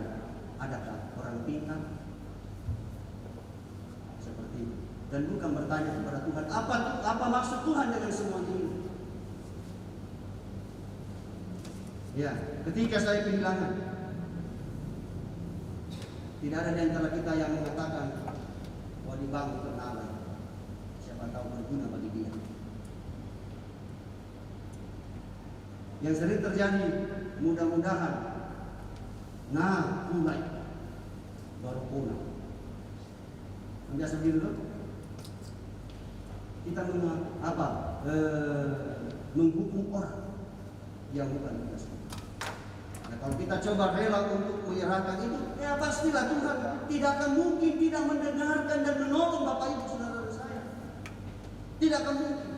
adakah orang pintar seperti itu, dan bukan bertanya kepada Tuhan apa maksud Tuhan dengan semua ini. Ya, ketika saya kehilangan, tidak ada di antara kita yang mengatakan bahwa dibangun kenalan, siapa tahu berguna bagi dia. Yang sering terjadi, mudah-mudahan mulai baru pulang. Biasa dulu kita menghukum orang yang bukan kita sendiri. Nah, kalau kita coba rela untuk menyerahkan itu, ya pastilah Tuhan tidak akan mungkin tidak mendengarkan dan menolong Bapak Ibu saudara saya. Tidak akan mungkin.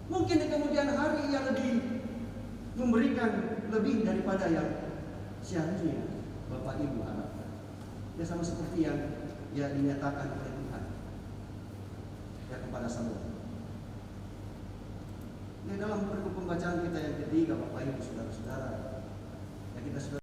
Mungkin di kemudian hari ia lebih memberikan lebih daripada yang seharusnya Bapak Ibu harapkan. Ya sama seperti yang dinyatakan oleh Tuhan ya kepada Salomo. Di dalam buku pembacaan kita yang ketiga, Bapak Ibu saudara-saudara, ya kita sudah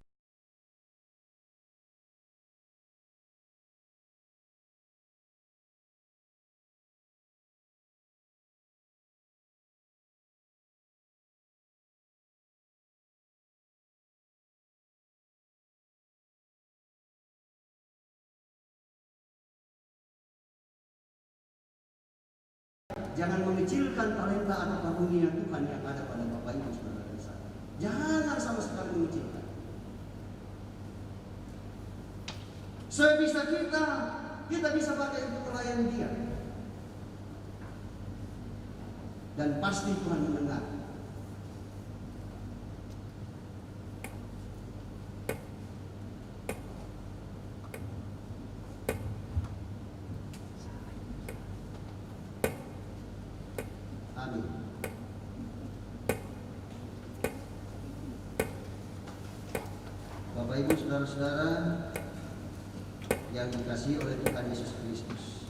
jangan mengecilkan talenta atau karunia Tuhan yang ada pada Bapak Ibu saudara saya. Jangan sama sekali mengecilkan. Sebisa kita bisa pakai untuk melayani Dia. Dan pasti Tuhan mendengar. Amin. Bapak Ibu saudara-saudara yang dikasihi oleh Tuhan Yesus Kristus,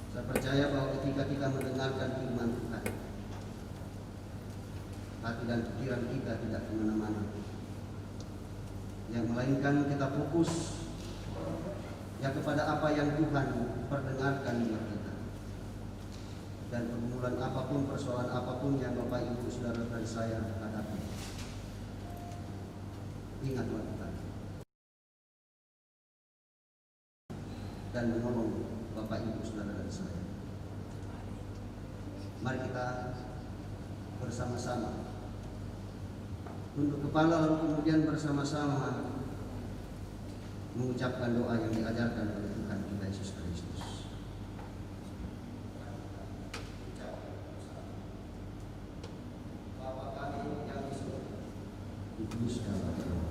saya percaya bahwa ketika kita mendengarkan firman Tuhan, hati dan pikiran kita tidak kemana-mana, yang melainkan kita fokus ya kepada apa yang Tuhan perdengarkan buat kita. dan pergumulan apapun, persoalan apapun yang Bapak Ibu Saudara dan saya hadapi. Ingatlah Tuhan dan menolong Bapak Ibu Saudara dan saya. Mari kita bersama-sama tunduk kepala, lalu kemudian bersama-sama mengucapkan doa yang diajarkan oleh Tuhan kita Yesus Kristus. Bapa kami yang di surga, dikuduskanlah namamu.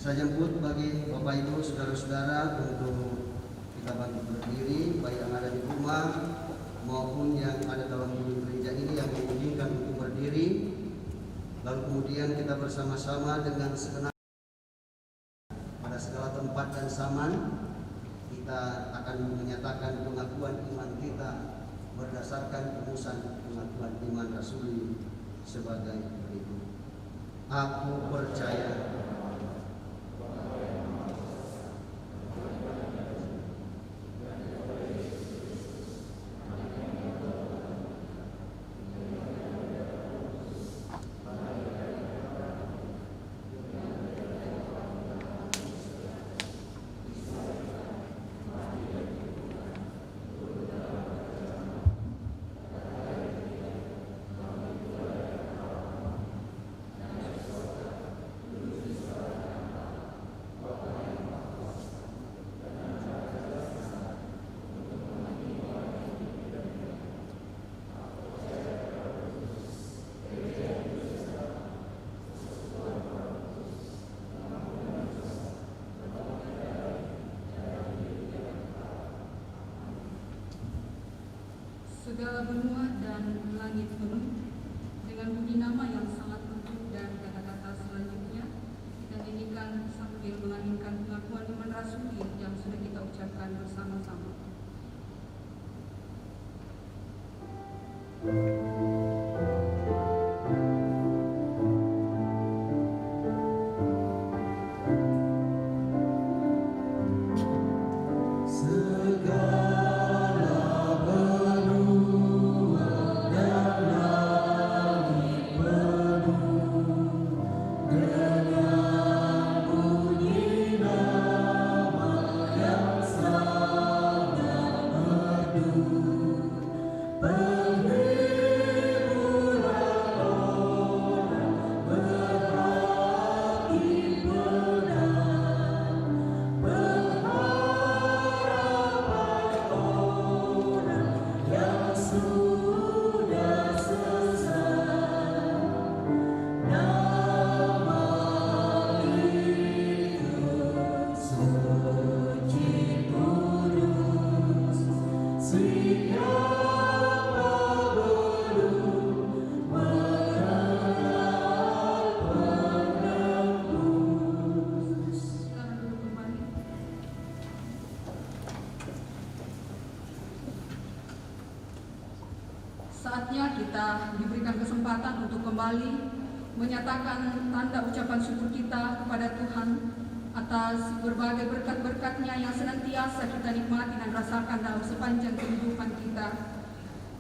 Saya jemput bagi Bapak Ibu Saudara-saudara untuk kita bantu berdiri, baik yang ada di rumah maupun yang ada dalam gedung gereja ini yang mengizinkan untuk berdiri. Lalu kemudian kita bersama-sama dengan segenap pada segala tempat dan zaman kita akan menyatakan pengakuan iman kita berdasarkan rumusan pengakuan iman rasuli sebagai berikut. Aku percaya segala benua dan langit penuh dengan bunyi nama yang sangat lembut dan kata-kata selanjutnya kita nyanyikan sambil mengaminkan pengakuan iman rasuli yang sudah kita ucapkan bersama-sama. Saatnya kita diberikan kesempatan untuk kembali menyatakan tanda ucapan syukur kita kepada Tuhan atas berbagai berkat-berkat-Nya yang senantiasa kita nikmati dan rasakan dalam sepanjang kehidupan kita.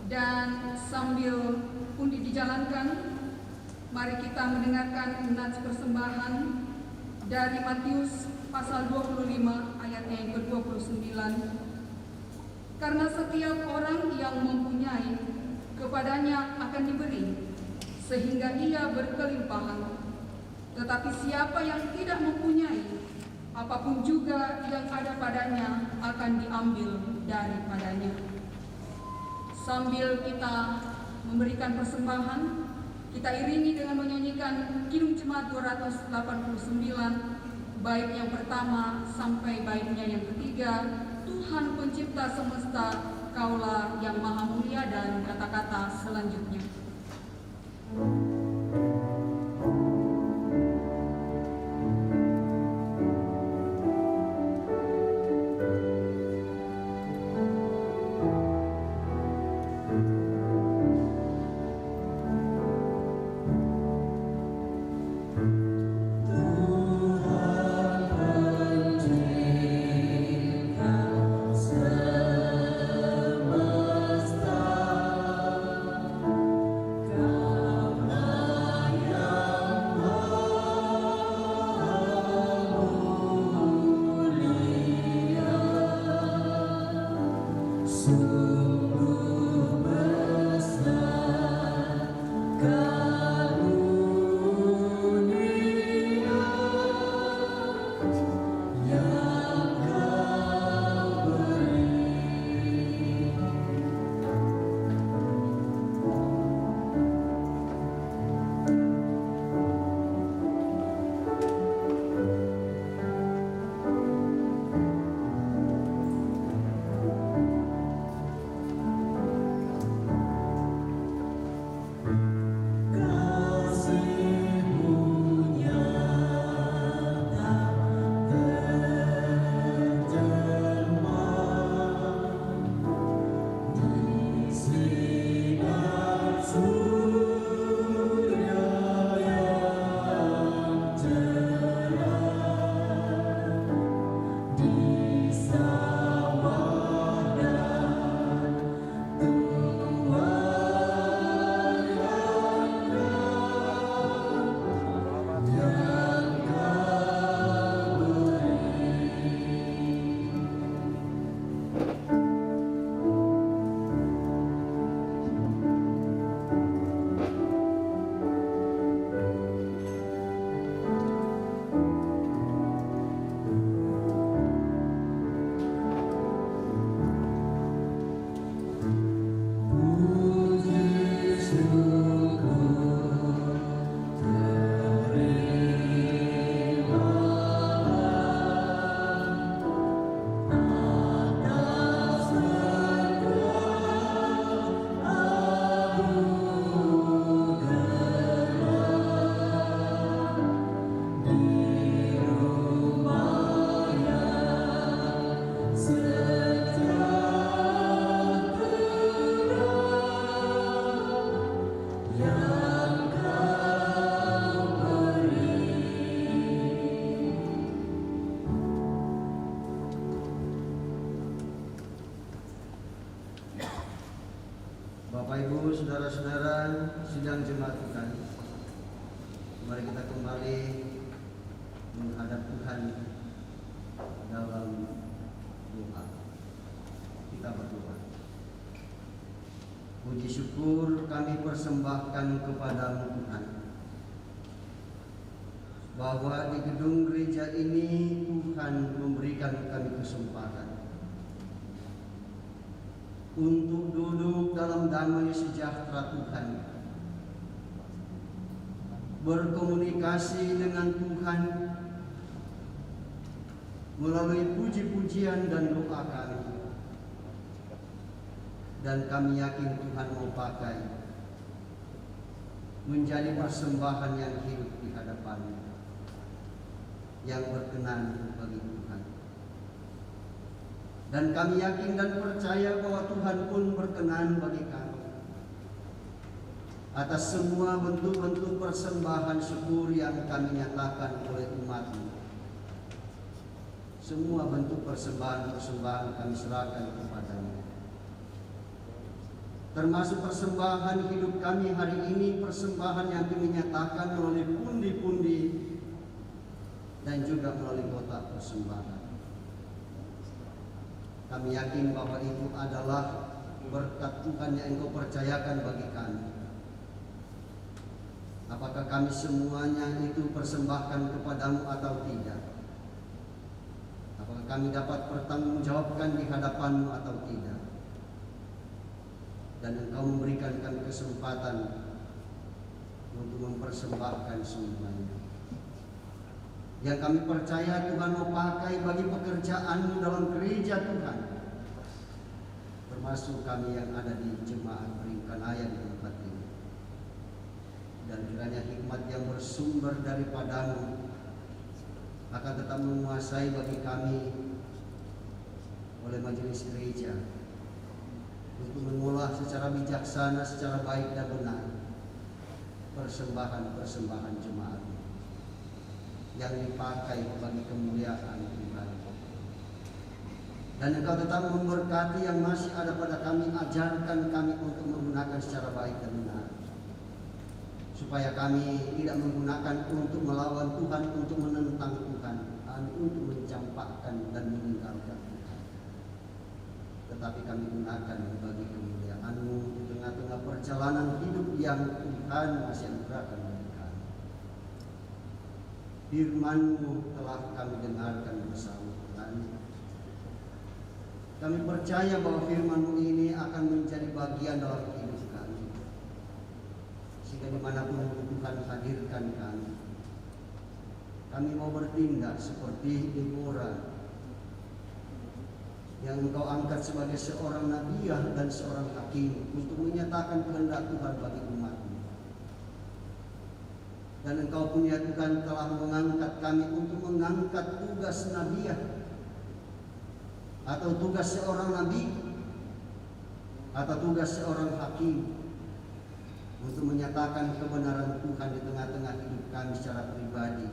Dan sambil undi dijalankan, mari kita mendengarkan nats persembahan dari Matius pasal 25 ayatnya yang ke-29. Karena setiap orang yang mempunyai, kepadanya akan diberi, sehingga ia berkelimpahan. Tetapi siapa yang tidak mempunyai, apapun juga yang ada padanya akan diambil daripadanya. Sambil kita memberikan persembahan, kita iringi dengan menyanyikan Kidung Jemaat 289, bait yang pertama sampai baitnya yang ketiga, Tuhan pencipta semesta, Kaulah yang maha mulia, dan kata-kata selanjutnya. Bapak Ibu, saudara-saudara, sidang jemaat Tuhan, mari kita kembali menghadap Tuhan dalam doa. Kita berdoa. Puji syukur kami persembahkan kepadamu Tuhan, bahwa di gedung gereja ini Tuhan memberikan kami kesempatan untuk duduk dalam damai sejahtera Tuhan, berkomunikasi dengan Tuhan melalui puji-pujian dan doa kami. Dan kami yakin Tuhan mau pakai menjadi persembahan yang hidup di hadapan-Mu, yang berkenan bagi Tuhan. Dan kami yakin dan percaya bahwa Tuhan pun berkenan bagi kami atas semua bentuk-bentuk persembahan syukur yang kami nyatakan oleh umat-Mu. Semua bentuk persembahan-persembahan kami serahkan kepada-Mu, termasuk persembahan hidup kami hari ini, persembahan yang kami nyatakan melalui pundi-pundi dan juga melalui kotak persembahan. Kami yakin bahwa itu adalah berkat Tuhan yang Engkau percayakan bagi kami. Apakah kami semuanya itu persembahkan kepadamu atau tidak? Apakah kami dapat bertanggungjawabkan di hadapan-Mu atau tidak? Dan Engkau memberikan kami kesempatan untuk mempersembahkan semuanya. Yang kami percaya Tuhan mau pakai bagi pekerjaan-Mu dalam gereja Tuhan, termasuk kami yang ada di jemaat Peringkanaya di tempat ini. Dan kiranya hikmat yang bersumber daripadamu akan tetap menguasai bagi kami oleh majelis gereja untuk mengolah secara bijaksana, secara baik dan benar persembahan-persembahan jemaat yang dipakai bagi kemuliaan Tuhan. Dan Engkau tetap memberkati yang masih ada pada kami, ajarkan kami untuk menggunakan secara baik dan benar, supaya kami tidak menggunakan untuk melawan Tuhan, untuk menentang Tuhan, untuk mencampakkan dan meninggalkan Tuhan, tetapi kami gunakan bagi kemuliaan-Mu di tengah-tengah perjalanan hidup yang Tuhan masih anugerahkan bagi kami. Firman-Mu telah kami dengarkan bersama Tuhan. Kami percaya bahwa firman-Mu ini akan menjadi bagian dalam hidup kami, sehingga dimanapun Tuhan hadirkan kami mau bertindak seperti Deborah yang Engkau angkat sebagai seorang nabiah dan seorang hakim untuk menyatakan kehendak Tuhan bagi umat-Mu. Dan Engkau pun ya Tuhan telah mengangkat kami untuk mengangkat tugas nabiah atau tugas seorang nabi atau tugas seorang hakim untuk menyatakan kebenaran Tuhan di tengah-tengah hidup kami secara pribadi,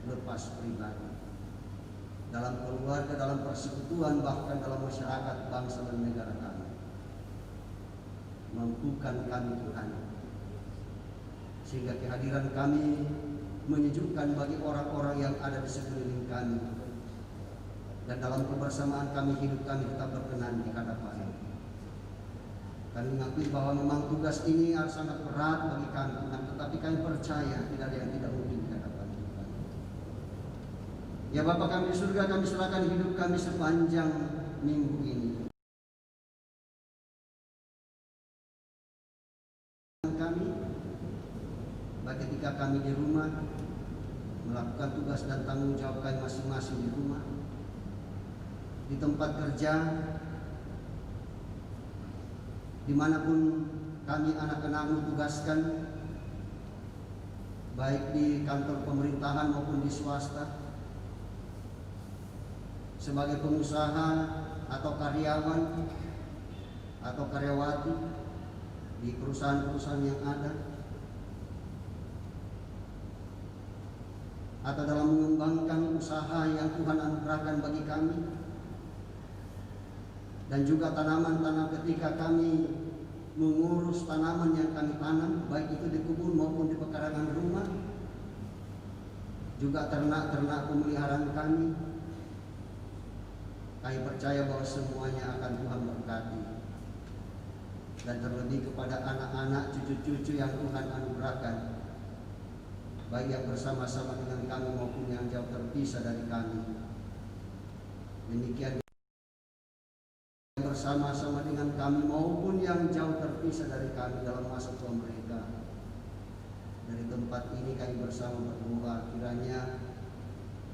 lepas pribadi, dalam keluarga, dalam persekutuan, bahkan dalam masyarakat, bangsa dan negara kami. Mampukan kami Tuhan, sehingga kehadiran kami menyejukkan bagi orang-orang yang ada di sekeliling kami, dan dalam kebersamaan kami hidup kami tetap berkenan di hadapan. Kami mengakui bahwa memang tugas ini sangat berat bagi kami Tuhan, tetapi kami percaya tidak ada yang tidak mungkin di hadapan Tuhan. Ya Bapa kami di surga, kami serahkan hidup kami sepanjang minggu ini. Kami, baik ketika kami di rumah melakukan tugas dan tanggung jawab kami masing-masing di rumah, di tempat kerja, dimanapun kami anak-anakmu tugaskan, baik di kantor pemerintahan maupun di swasta, sebagai pengusaha atau karyawan atau karyawati di perusahaan-perusahaan yang ada, atau dalam mengembangkan usaha yang Tuhan anugerahkan bagi kami, dan juga tanaman-tanaman ketika kami mengurus tanaman yang kami tanam, baik itu di kebun maupun di pekarangan rumah, juga ternak-ternak pemeliharaan kami. Kami percaya bahwa semuanya akan Tuhan berkati, dan terlebih kepada anak-anak, cucu-cucu yang Tuhan anugerahkan, baik yang bersama-sama dengan kami maupun yang jauh terpisah dari kami. Demikian bersama-sama dengan kami maupun yang jauh terpisah dari kami dalam masa tua mereka. Dari tempat ini kami bersama berdoa, kiranya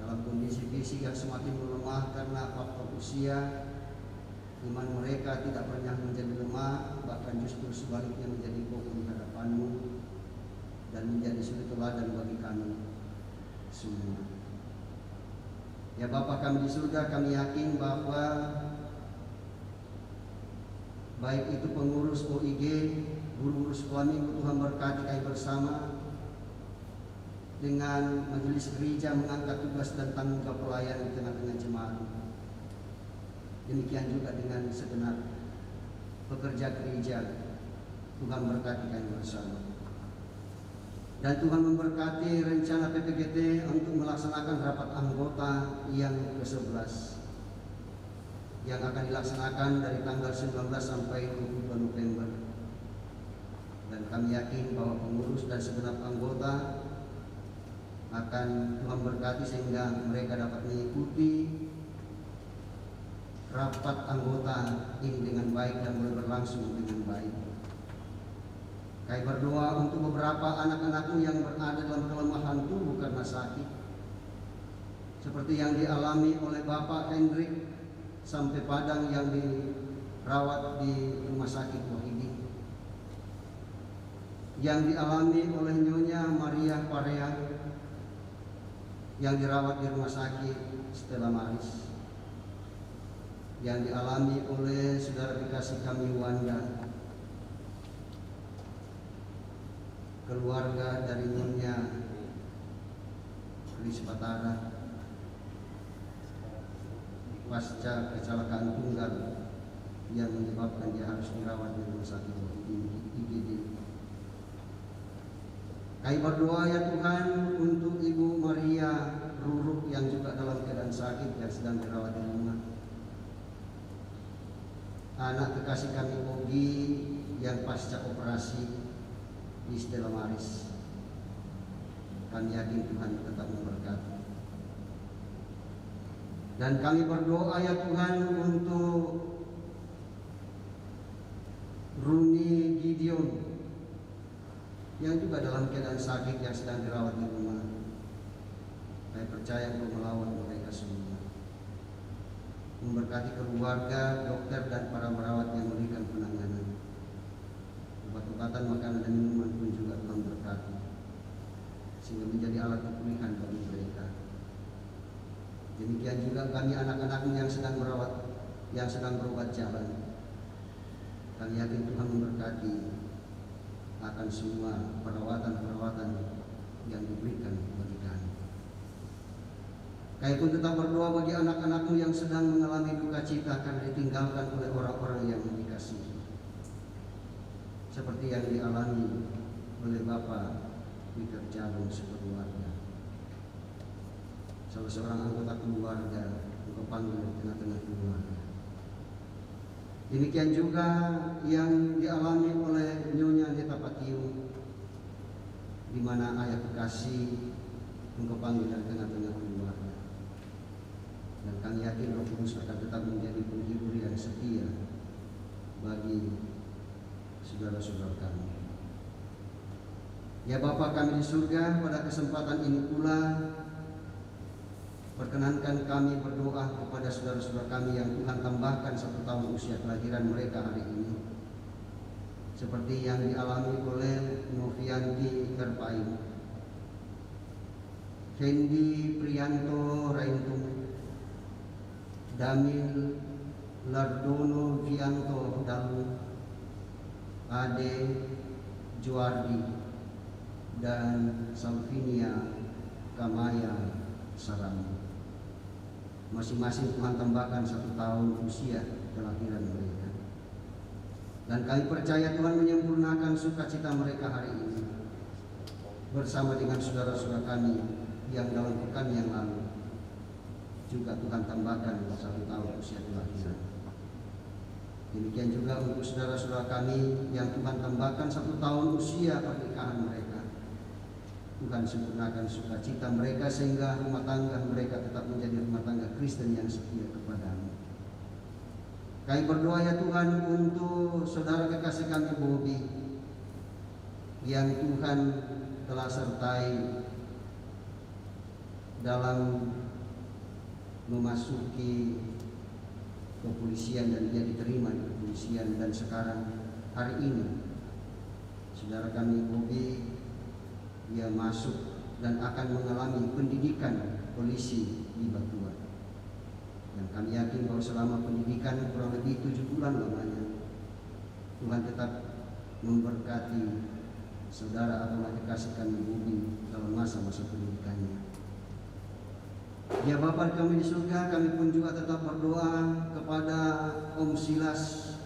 dalam kondisi fisik yang semakin melemah karena faktor usia, iman mereka tidak pernah menjadi lemah, bahkan justru sebaliknya menjadi kokoh di hadapan-Mu dan menjadi suri teladan bagi kami semua. Ya Bapa kami di surga, kami yakin bahwa baik itu pengurus OIG, guru-guru sekolah minggu, Tuhan berkati kami bersama dengan majelis gereja mengangkat tugas dan tanggung jawab pelayanan di tengah-tengah jemaat. Demikian juga dengan segenap pekerja gereja, Tuhan berkati kami bersama. Dan Tuhan memberkati rencana PPGT untuk melaksanakan rapat anggota yang ke-11 yang akan dilaksanakan dari tanggal 19 sampai 22 November. Dan kami yakin bahwa pengurus dan segenap anggota akan Tuhan berkati sehingga mereka dapat mengikuti rapat anggota ini dengan baik dan boleh berlangsung dengan baik. Kami berdoa untuk beberapa anak-anakmu yang berada dalam kelemahan tubuh karena sakit, seperti yang dialami oleh Bapak Hendrik sampai Padang yang rawat di Rumah Sakit Wahidi, yang dialami oleh Nyonya Maria Parea yang dirawat di Rumah Sakit Stella Maris, yang dialami oleh saudara kekasih kami Wanda, keluarga dari Nyonya Kris Batara pasca kecelakaan tunggal yang menyebabkan dia harus dirawat di Rumah Sakit IGD. Kami berdoa ya Tuhan untuk Ibu Maria Ruruk yang juga dalam keadaan sakit yang sedang dirawat di rumah. Anak kekasih kami Ogi yang pasca operasi di Stella Maris. Kami yakin Tuhan tetap memberkati. Dan kami berdoa ya Tuhan untuk Runi Gideon yang juga dalam keadaan sakit yang sedang dirawat di rumah. Saya percaya untuk melawan mereka semua, memberkati keluarga, dokter dan para perawat yang memberikan penanganan. Obat-obatan, makanan dan minuman pun juga Tuhan berkati, sehingga menjadi alat pemulihan bagi mereka. Demikian juga kami anak-anak yang sedang merawat, yang sedang berobat jalan. Kami yakin Tuhan memberkati akan semua perawatan-perawatan yang diberikan bagi kami. Kami pun tetap berdoa bagi anak-anakmu yang sedang mengalami duka cita karena ditinggalkan oleh orang-orang yang dikasihi, seperti yang dialami oleh Bapak Peter Jalung sekeluarga. Salah seorang anggota keluarga engkau panggil di tengah-tengah keluarga. Demikian juga yang dialami oleh Nyonya Neta Patiu, di mana ayah kekasih engkau panggil dari tengah-tengah keluarga. Dan kami yakin Roh Kudus akan tetap menjadi penghibur yang setia bagi saudara-saudara kami. Ya Bapa kami di surga, pada kesempatan ini pula perkenankan kami berdoa kepada saudara-saudara kami yang Tuhan tambahkan 1 tahun usia kelahiran mereka hari ini, seperti yang dialami oleh Novianti Terpain, Fendi Prianto Raintung, Damil Lardono Vianto Dalu, Ade Juardi, dan Salvinia Kamaya Sarambu. Masing-masing Tuhan tambahkan 1 tahun usia kelahiran mereka. Dan kami percaya Tuhan menyempurnakan sukacita mereka hari ini bersama dengan saudara-saudara kami yang dalam pekan yang lalu juga Tuhan tambahkan 1 tahun usia kelahiran. Demikian juga untuk saudara-saudara kami yang Tuhan tambahkan 1 tahun usia pernikahan mereka. Tuhan sempurnakan sukacita mereka sehingga rumah tangga mereka tetap menjadi rumah tangga Kristen yang setia kepadamu. Kami berdoa ya Tuhan untuk saudara kekasih kami Bobi yang Tuhan telah sertai dalam memasuki kepolisian dan dia diterima di kepolisian, dan sekarang hari ini saudara kami Bobi dia masuk dan akan mengalami pendidikan polisi di Batuan. Dan kami yakin bahwa selama pendidikan kurang lebih 7 bulan lamanya, Tuhan tetap memberkati saudara atau kekasih kami Bobi dalam masa-masa pendidikannya. Ya Bapa kami di surga, kami pun juga tetap berdoa kepada Om Silas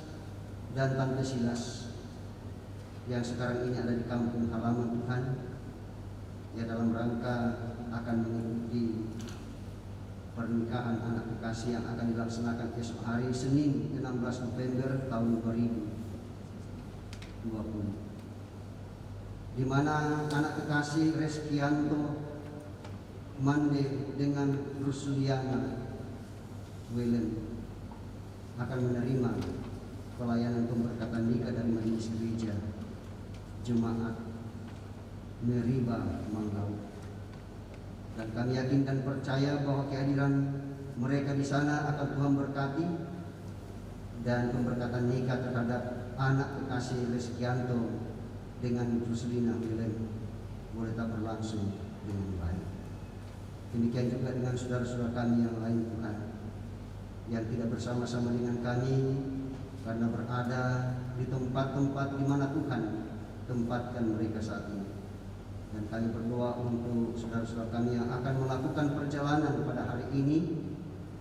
dan Tante Silas yang sekarang ini ada di kampung halaman Tuhan, ya dalam rangka akan mengikuti pernikahan anak kekasih yang akan dilaksanakan esok hari Senin 16 November tahun 2020, di mana anak kekasih Reskianto Mande dengan Rusuliana Welen akan menerima pelayanan pemberkatan nikah dari majelis gereja Jemaat Meriba Manggau. Dan kami yakin dan percaya bahwa kehadiran mereka di sana akan Tuhan berkati dan pemberkatan nikah terhadap anak kekasih Leskianto dengan Ruslina Wilem boleh tak berlangsung dengan baik. Demikian juga dengan saudara-saudara kami yang lain Tuhan, yang tidak bersama-sama dengan kami karena berada di tempat-tempat di mana Tuhan tempatkan mereka saat ini. Dan kami berdoa untuk saudara-saudara kami yang akan melakukan perjalanan pada hari ini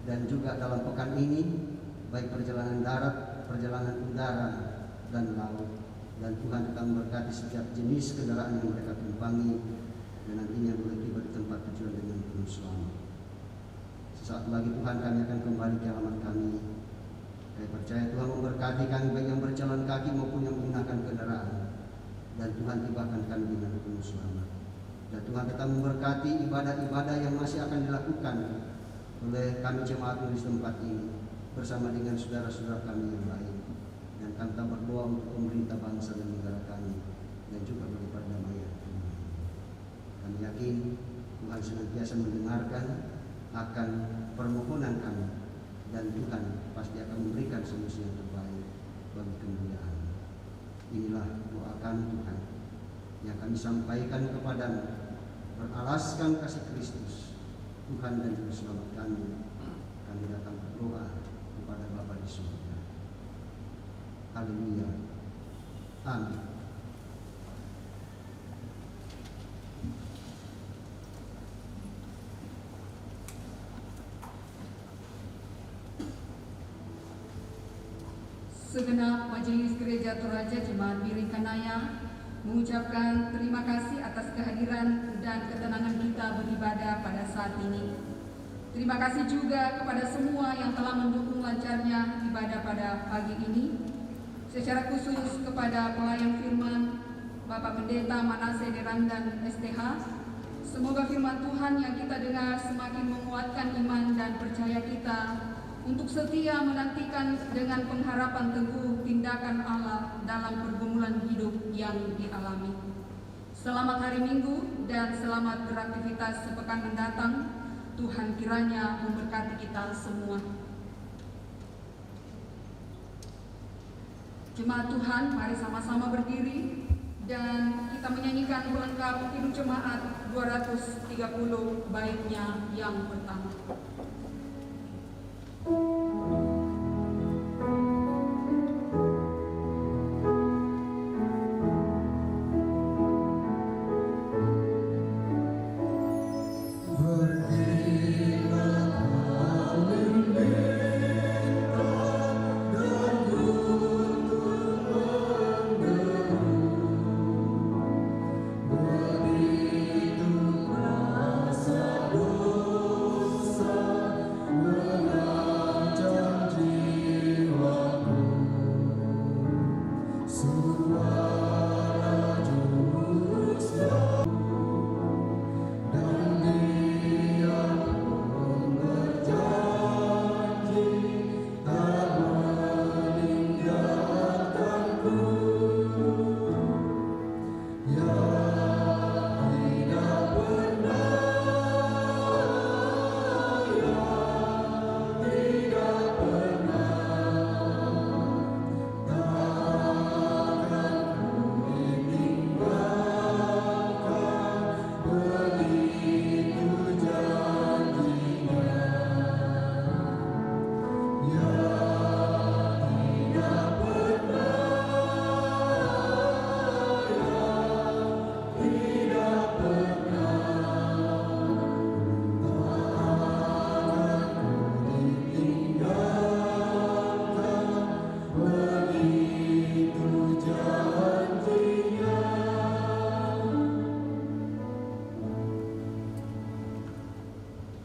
dan juga dalam pekan ini, baik perjalanan darat, perjalanan udara, dan laut. Dan Tuhan akan memberkati setiap jenis kendaraan yang mereka tumpangi dan nantinya boleh tiba di tempat tujuan dengan penuh selamat. Sesaat lagi Tuhan kami akan kembali ke alamat kami. Saya percaya Tuhan memberkati kami baik yang berjalan kaki maupun yang menggunakan kendaraan. Dan Tuhan tibakan kami dengan penuh selamat. Dan Tuhan tetap memberkati ibadah-ibadah yang masih akan dilakukan oleh kami jemaat di tempat ini bersama dengan saudara-saudara kami yang lain. Dan kami tetap berdoa untuk pemerintah bangsa dan negara kami dan juga bagi perdamaian. Kami yakin Tuhan senantiasa mendengarkan akan permohonan kami dan Tuhan pasti akan memberikan solusi yang terbaik bagi kemuliaan. Inilah doa kami Tuhan yang kami sampaikan kepadamu beralaskan kasih Kristus Tuhan dan Juru Selamat kami. Kami datang berdoa kepada Bapa di surga. Haleluya. Amin. Segenap Majelis Gereja Toraja Jemaat Biring Kanaya mengucapkan terima kasih atas kehadiran dan ketenangan kita beribadah pada saat ini. Terima kasih juga kepada semua yang telah mendukung lancarnya ibadah pada pagi ini. Secara khusus kepada pelayan firman Bapak Pendeta Manase Derandan STH. Semoga firman Tuhan yang kita dengar semakin menguatkan iman dan percaya kita untuk setia menantikan dengan pengharapan teguh tindakan Allah dalam pergumulan hidup yang dialami. Selamat hari Minggu dan selamat beraktivitas sepekan mendatang. Tuhan kiranya memberkati kita semua. Jemaat Tuhan, mari sama-sama berdiri dan kita menyanyikan pelengkap Hidup Jemaat 230 baitnya yang pertama.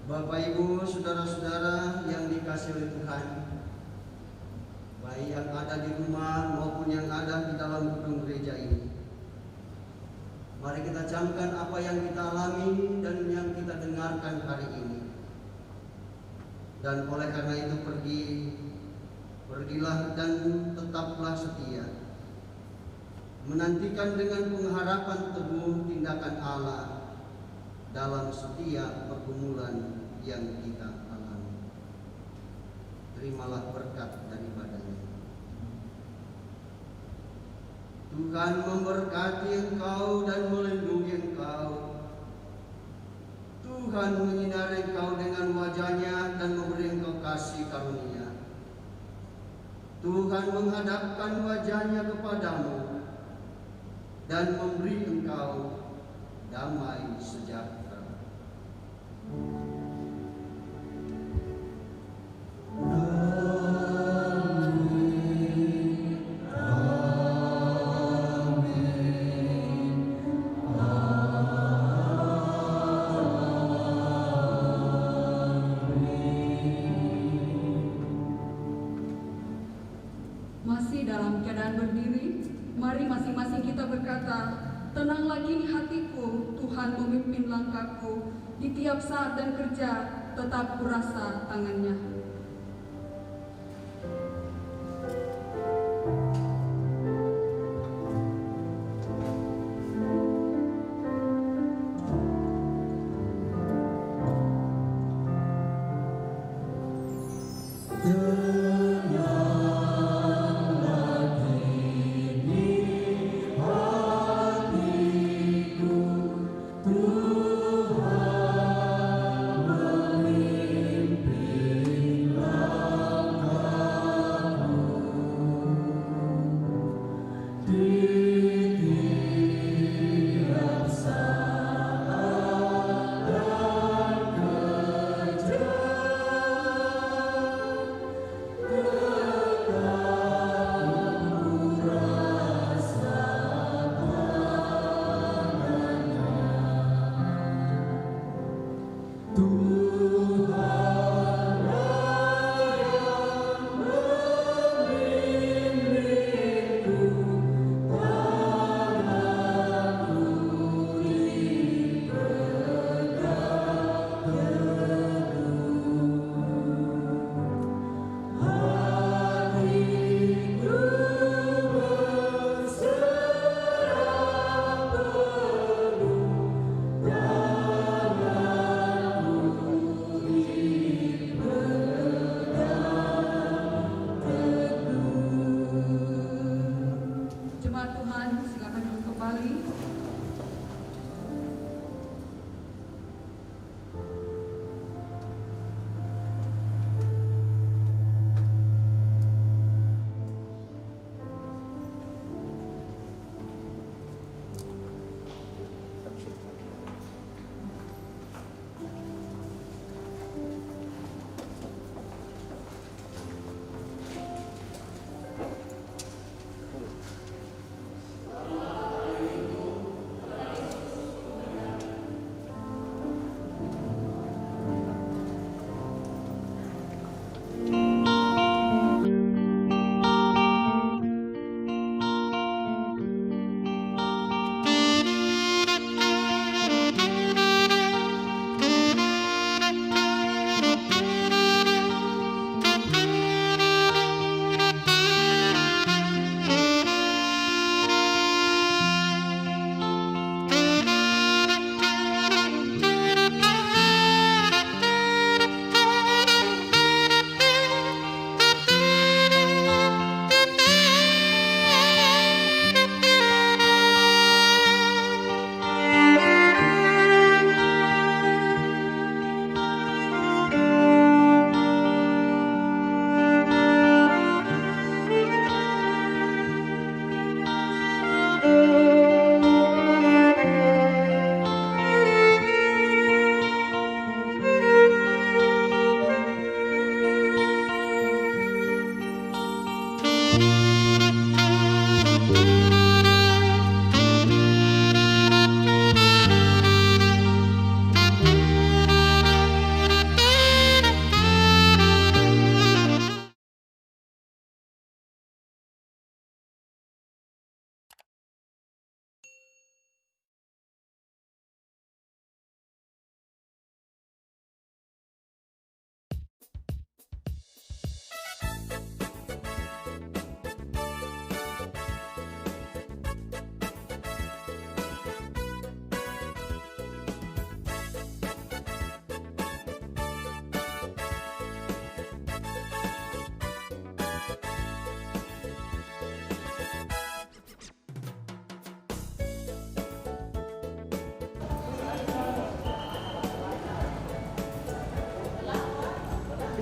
Bapak Ibu, saudara-saudara yang dikasihi oleh Tuhan, baik yang ada di rumah maupun yang ada di dalam gedung gereja ini, mari kita camkan apa yang kita alami dan yang kita dengarkan hari ini. Dan oleh karena itu pergilah dan tetaplah setia, menantikan dengan pengharapan teguh tindakan Allah dalam setiap pergumulan yang kita alami. terimalah berkat daripadanya. Tuhan memberkati engkau dan melindungi engkau. Tuhan menyinari engkau dengan wajah-Nya dan memberi engkau kasih karunia. Tuhan menghadapkan wajah-Nya kepadamu dan memberi engkau damai sejahtera. Masih dalam keadaan berdiri, mari masing-masing kita berkata, tenanglah gini hatiku, Tuhan memimpin langkahku, di tiap saat dan kerja, tetap kurasa tangannya.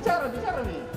bicara nih.